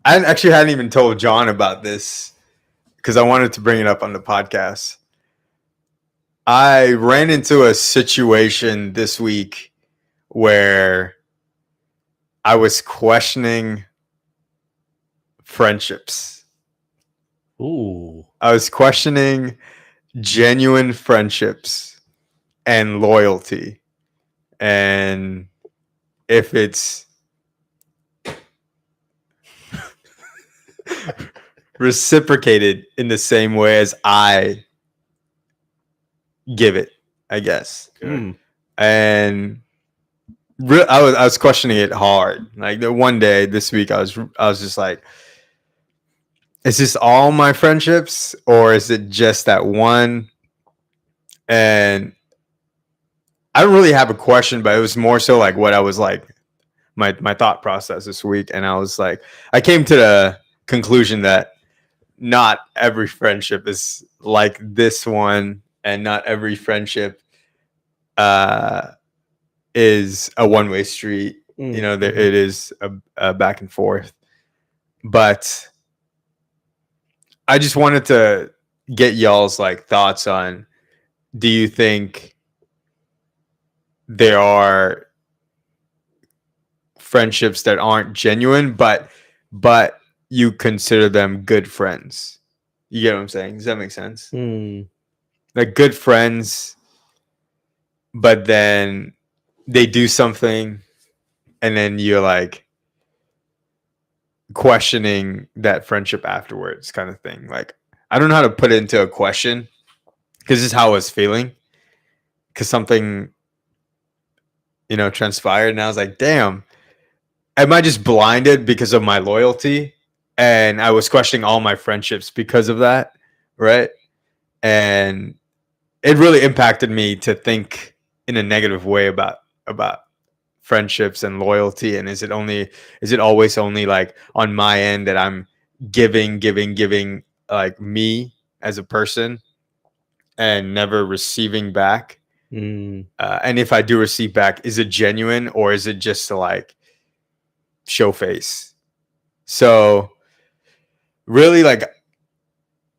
actually hadn't even told John about this because I wanted to bring it up on the podcast. I ran into a situation this week where I was questioning friendships. Ooh. I was questioning genuine friendships and loyalty. And if it's reciprocated in the same way as I give it, I guess. Okay. And I was questioning it hard. Like the one day this week, I was just like, is this all my friendships or is it just that one? And I don't really have a question, but it was more so like what I was like, my thought process this week. And I was like, I came to the conclusion that not every friendship is like this one, and not every friendship is a one-way street. You know, it is a back and forth. But I just wanted to get y'all's like thoughts on, do you think there are friendships that aren't genuine, but you consider them good friends? You get what I'm saying? Does that make sense? Like good friends, but then they do something and then you're like questioning that friendship afterwards, kind of thing. Like, I don't know how to put it into a question because this is how I was feeling, because something, you know, transpired and I was like, damn, am I just blinded because of my loyalty? And I was questioning all my friendships because of that, right? And it really impacted me to think in a negative way about friendships and loyalty. And is it always only like on my end that I'm giving like me as a person and never receiving back? And if I do receive back, is it genuine or is it just to like show face? So really, like,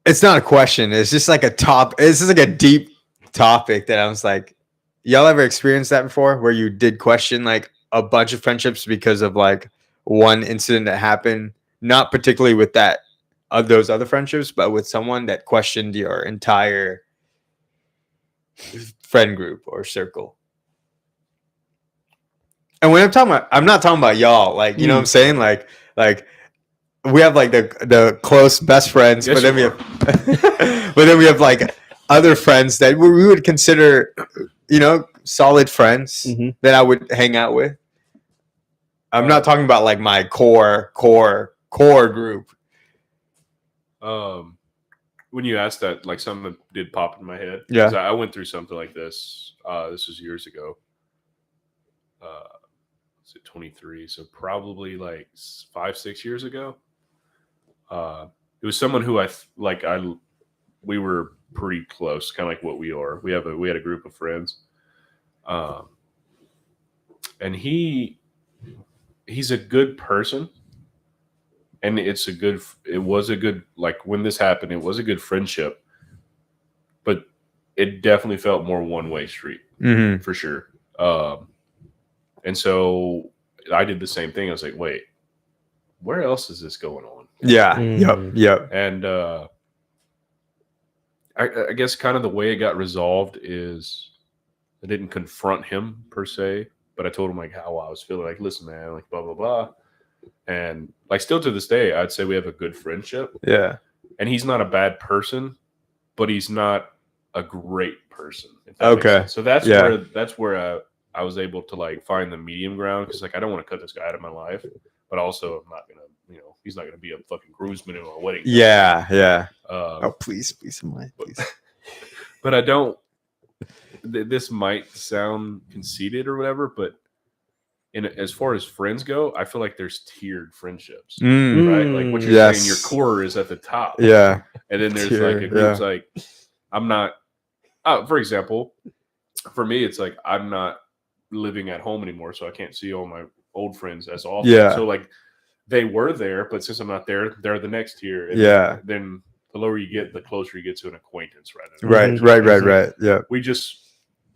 it's not a question. It's just like a top. It's just like a deep topic that I was like, y'all ever experienced that before, where you did question like a bunch of friendships because of like one incident that happened, not particularly with that of those other friendships, but with someone that questioned your entire friend group or circle? And when I'm talking about, I'm not talking about y'all. Like, you know what I'm saying? Like we have like the close best friends, Yes, but then we have like other friends that we would consider, you know, solid friends that I would hang out with. I'm not talking about like my core group. When you asked that, like something did pop in my head. Yeah. 'Cause I went through something like this. This was years ago. Was it 23? So probably like 5-6 years ago. It was someone who we were pretty close, kind of like what we are. We had a group of friends, and he's a good person, and it was a good, like when this happened, it was a good friendship, but it definitely felt more one-way street for sure. And so I did the same thing. I was like, wait, where else is this going on? Yeah. Yep. And I guess kind of the way it got resolved is I didn't confront him per se, but I told him like how I was feeling. Like, listen, man, like blah blah blah, and like still to this day, I'd say we have a good friendship. Yeah. And he's not a bad person, but he's not a great person. If that Okay. makes sense. So that's where I was able to like find the medium ground, because like I don't want to cut this guy out of my life, but also I'm not gonna, you know, he's not gonna be a fucking groomsman in a wedding. Yeah. Oh, please, please. But I don't. This might sound conceited or whatever, but as far as friends go, I feel like there's tiered friendships, right? Like what you're saying, your core is at the top, yeah, and then there's like a group's like, I'm not. For example, for me, it's like I'm not living at home anymore, so I can't see all my old friends as often. Yeah. So like they were there, but since I'm not there, they're the next tier. And then the lower you get, the closer you get to an acquaintance, right? Right. Yeah. We just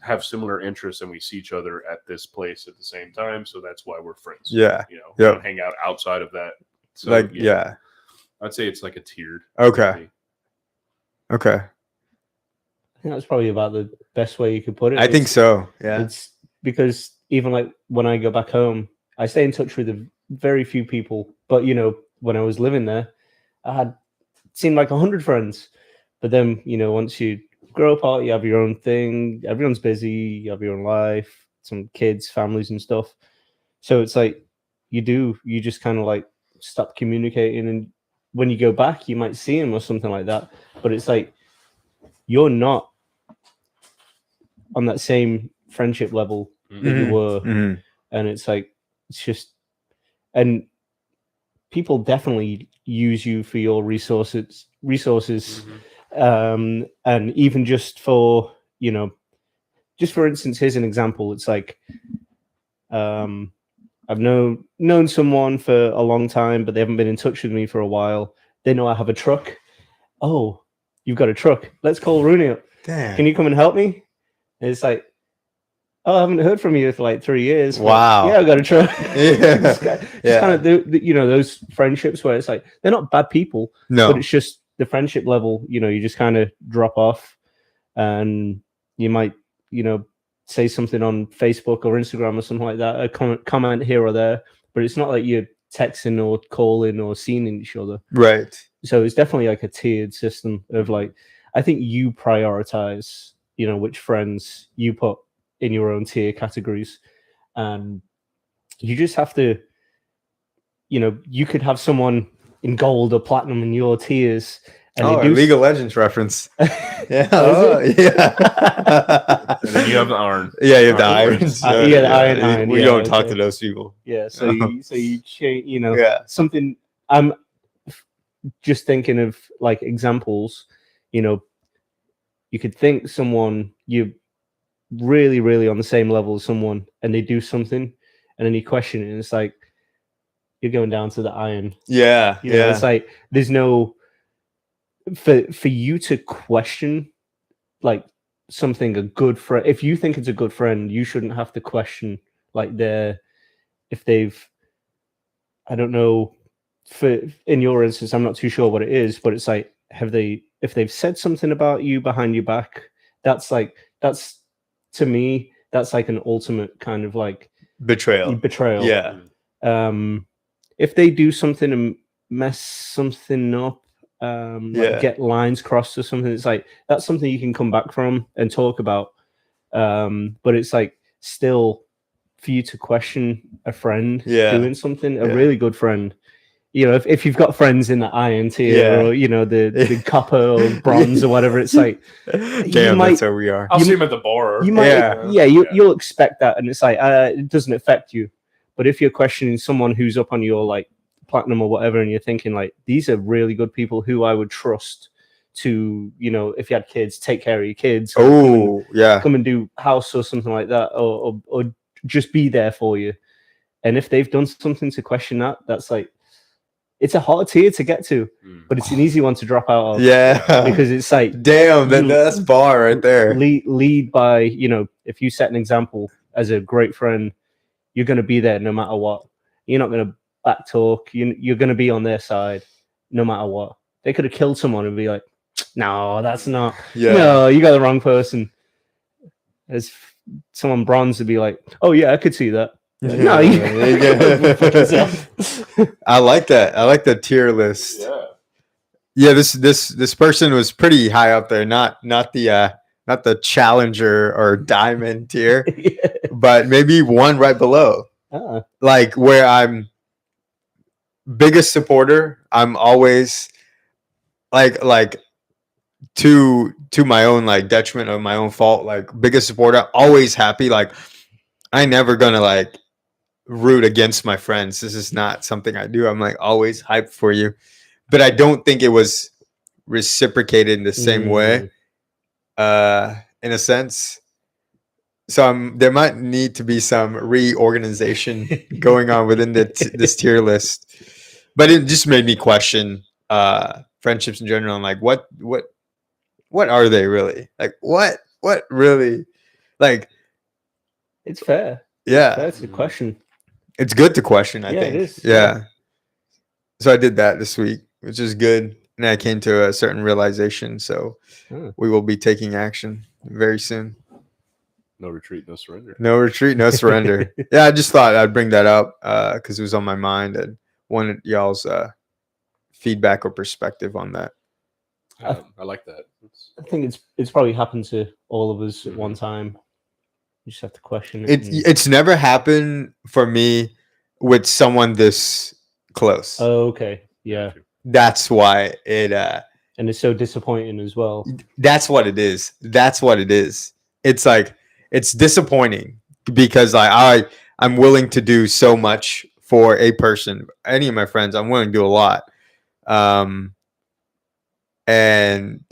have similar interests and we see each other at this place at the same time, so that's why we're friends. Yeah. You know, we don't hang out outside of that. So, like, I'd say it's like a tiered. Okay. I think that's probably about the best way you could put it. I think so. Yeah. It's because even like when I go back home, I stay in touch with a very few people. But when I was living there, I had seemed like 100 friends. But then once you grow apart, you have your own thing. Everyone's busy. You have your own life, some kids, families, and stuff. So it's like you just kind of like stop communicating, and when you go back, you might see them or something like that. But it's like you're not on that same friendship level that you were, and it's like it's just and people definitely use you for your resources, and even just for just for instance, here's an example. It's like I've known someone for a long time, but they haven't been in touch with me for a while. They know I have a truck. Oh, you've got a truck. Let's call Rooney up. Damn. Can you come and help me? And it's like, oh, I haven't heard from you for like 3 years. Wow. Yeah, I've got a truck. Yeah. It's kind of those friendships where it's like they're not bad people, No. but it's just the friendship level. You just kind of drop off, and you might say something on Facebook or Instagram or something like that, a comment here or there, but it's not like you're texting or calling or seeing each other. Right. So it's definitely like a tiered system of like, I think you prioritize, which friends you put in your own tier categories. And you just have to, you could have someone in gold or platinum in your tiers. And a League of Legends reference. Yeah. And then you have the iron. Yeah, you have the irons. the iron. We don't talk to those people. Yeah. So you change, Yeah. something. I'm just thinking of like examples. You could think someone you're really, really on the same level as someone, and they do something, and then you question it, and it's like you're going down to the iron. Yeah. It's like there's no. For you to question like something a good friend, if you think it's a good friend, you shouldn't have to question like if they've, I don't know, in your instance, I'm not too sure what it is, but it's like if they've said something about you behind your back, that's to me that's like an ultimate kind of like betrayal. Yeah. If they do something and mess something up, like get lines crossed or something, it's like that's something you can come back from and talk about, but it's like still for you to question a friend doing something, a really good friend, if you've got friends in the iron tier or the copper or bronze or whatever, it's like that's how we are. I'll see him at the bar. You might you'll expect that, and it's like it doesn't affect you. But if you're questioning someone who's up on your like platinum or whatever, and you're thinking like these are really good people who I would trust to, if you had kids, take care of your kids, come and do house or something like that, or just be there for you. And if they've done something to question that, that's like it's a hard tier to get to, but it's an easy one to drop out of. Because it's like damn, that's bar right there. Lead by, if you set an example as a great friend, you're going to be there no matter what. You're not going to back talk. You're going to be on their side no matter what. They could have killed someone and be like, no, that's not. No, you got the wrong person. As someone bronze would be like, oh yeah, I could see that. No, I like that. I like the tier list. Yeah, this person was pretty high up there. Not the challenger or diamond tier, but maybe one right below. Like where I'm biggest supporter. I'm always like to my own like detriment of my own fault. Like biggest supporter, always happy. Like I never gonna like root against my friends. This is not something I do. I'm like always hyped for you, but I don't think it was reciprocated in the same way, in a sense. So there might need to be some reorganization going on within this tier list. But it just made me question friendships in general. I'm like, what are they really? Like, what really? Like, it's fair. Yeah, that's a question. It's good to question. I think it is. Yeah. So I did that this week, which is good, and I came to a certain realization. So we will be taking action very soon. No retreat, no surrender. No retreat, no surrender. Yeah, I just thought I'd bring that up because it was on my mind and wanted y'all's feedback or perspective on that. I like that. I think it's probably happened to all of us at one Mhm. time. You just have to question it. It's never happened for me with someone this close. Oh, okay. Yeah. That's why it And it's so disappointing as well. that's what it is. That's what it is. It's like it's disappointing because I'm willing to do so much for a person. Any of my friends, I'm willing to do a lot. And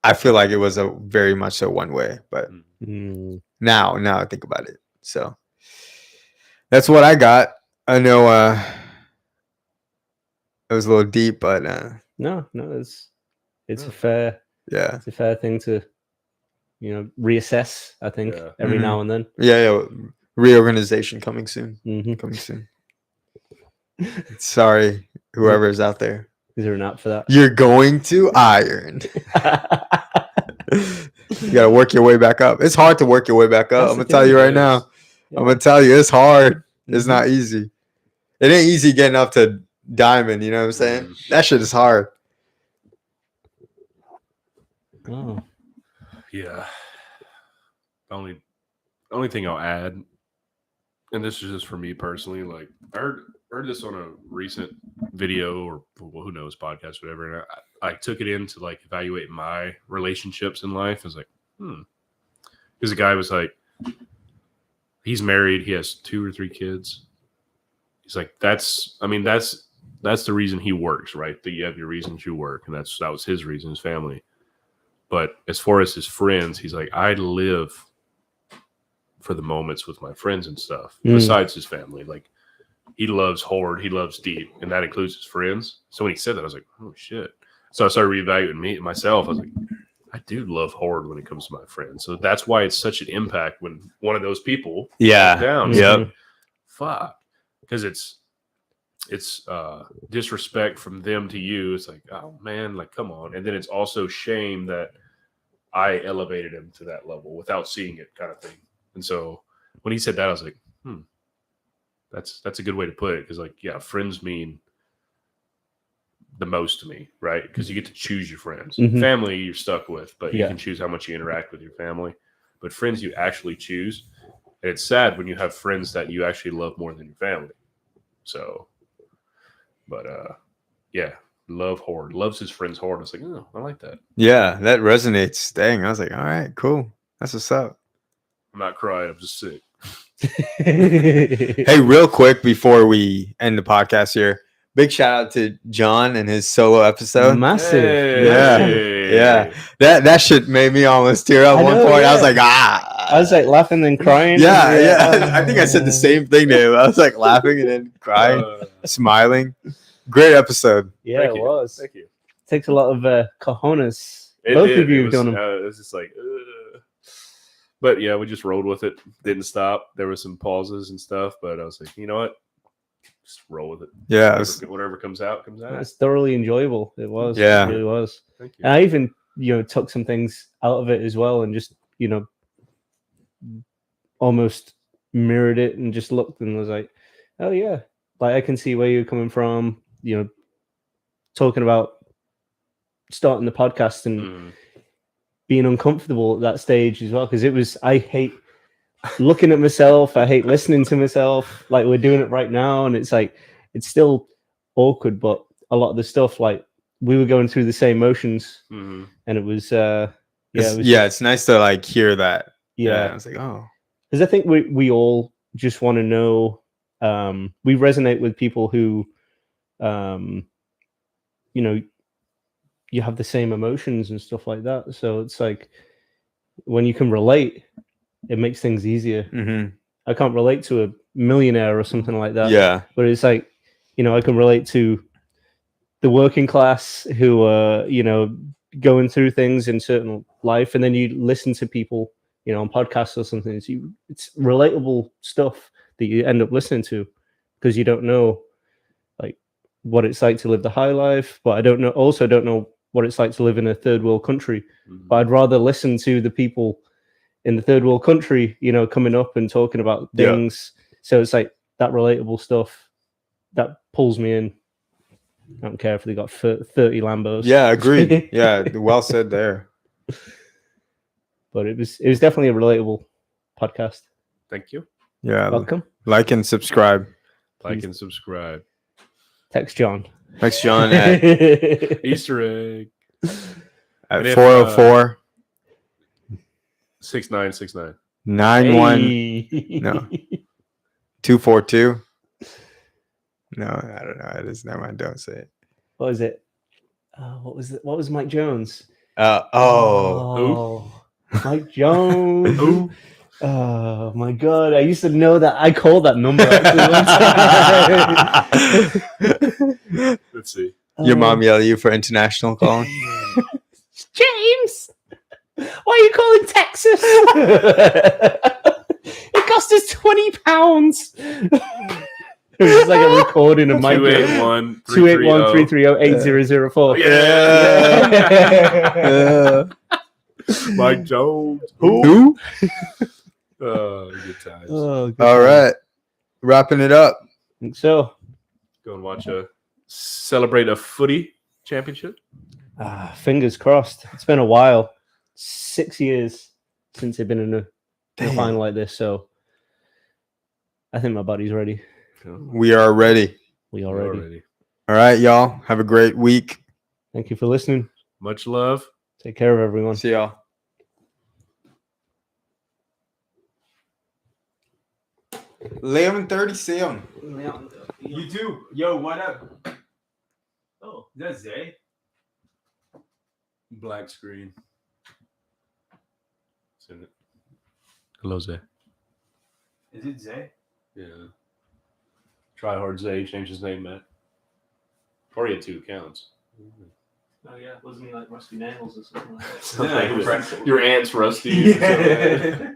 I feel like it was a very much so one way, but now I think about it. So that's what I got. I know it was a little deep, but No, it's a fair thing to reassess, I think, every now and then. Yeah, reorganization coming soon. Coming soon. Sorry, whoever is out there. Is there an app for that? You're going to iron. You gotta work your way back up. It's hard to work your way back up. I'm gonna tell you right now. I'm gonna tell you, it's hard. It's not easy. It ain't easy getting up to diamond. You know what I'm saying? That shit is hard. Oh. Yeah. The only thing I'll add, and this is just for me personally, like I heard this on a recent video or who knows, podcast, whatever, and I took it in to like evaluate my relationships in life. I was like, because the guy was like, he's married, he has 2 or 3 kids. He's like, that's the reason he works, right? That you have your reasons you work, and that was his reason, his family. But as far as his friends, he's like, I live for the moments with my friends and stuff, besides his family. Like, he loves Horde, he loves Deep, and that includes his friends. So when he said that, I was like, oh, shit. So I started reevaluating myself. I was like, I do love Horde when it comes to my friends. So that's why it's such an impact when one of those people goes down. Yep. Like, fuck. Because it's disrespect from them to you. It's like, oh, man, like, come on. And then it's also shame that I elevated him to that level without seeing it, kind of thing. And so when he said that, I was like, that's a good way to put it. Because, like, yeah, friends mean the most to me, right? Because you get to choose your friends. Family you're stuck with, but you can choose how much you interact with your family. But friends you actually choose. And it's sad when you have friends that you actually love more than your family. So, but yeah, love Horde. Loves his friends Horde. I was like, oh, I like that. Yeah, that resonates. Dang, I was like, all right, cool. That's what's up. I'm not crying. I'm just sick. Hey, real quick before we end the podcast here, big shout out to John and his solo episode. Massive. Yeah. That shit made me almost tear up at one point. Yeah. I was like, I was like laughing and crying. Yeah. I think I said the same thing to him. I was like laughing and then crying, smiling. Great episode. Yeah, it was. Thank you. Takes a lot of cojones. Both of you have done them. It was just like, but yeah, we just rolled with it. Didn't stop. There were some pauses and stuff, but I was like, you know what? Just roll with it. Yeah. Whatever comes out, comes out. It's thoroughly enjoyable. It was. Yeah. It really was. Thank you. And I even, took some things out of it as well and just, almost mirrored it and just looked and was like, oh yeah, like I can see where you're coming from, talking about starting the podcast and being uncomfortable at that stage as well. Because I hate looking at myself. I hate listening to myself. Like we're doing it right now. And it's like, it's still awkward, but a lot of the stuff, like we were going through the same motions and it was, it's nice to like hear that. Yeah. I was like, oh, because I think we all just want to know. We resonate with people who, you have the same emotions and stuff like that. So it's like when you can relate, it makes things easier. I can't relate to a millionaire or something like that. Yeah, but it's like, I can relate to the working class who are, going through things in certain life, and then you listen to people, on podcasts or something. It's relatable stuff that you end up listening to because you don't know like what it's like to live the high life, but I don't know what it's like to live in a third world country. But I'd rather listen to the people in the third world country, coming up and talking about things. So it's like that relatable stuff that pulls me in. I don't care if they got 30 Lambos. Yeah, agreed. Yeah, well said there. But it was definitely a relatable podcast. Thank you. Yeah, Welcome. like and subscribe. Like and subscribe. Text John. Text John at Easter egg. at And if, 404 6969. 91 Hey. No. 242. No, I don't know. It is never mind. Don't say it. What was it? What was Mike Jones? Oh. Mike Jones. Who? Oh my god! I used to know that. I called that number actually one time. Let's see. Your mom yelled at you for international calling? James, why are you calling Texas? It cost us £20. It was like a recording of Mike 281-330-8004. Yeah. Mike Jones. Who? Good times. Oh, good All time. right. Wrapping it up. Think so. Go and celebrate a footy championship. Fingers crossed. It's been a while. 6 years since they've been in a final like this. So I think my body's ready. We are ready. We are ready. All right, y'all. Have a great week. Thank you for listening. Much love. Take care of everyone. See y'all. 11:37. You too. Yo, what up? Oh, That's Zay. Black screen. Send it. Hello, Zay. Is it Zay? Yeah. Try hard Zay changed his name, Matt. Or he had 2 accounts. Oh yeah, wasn't he like Rusty Nails or something like that? Your aunt's Rusty. Yeah.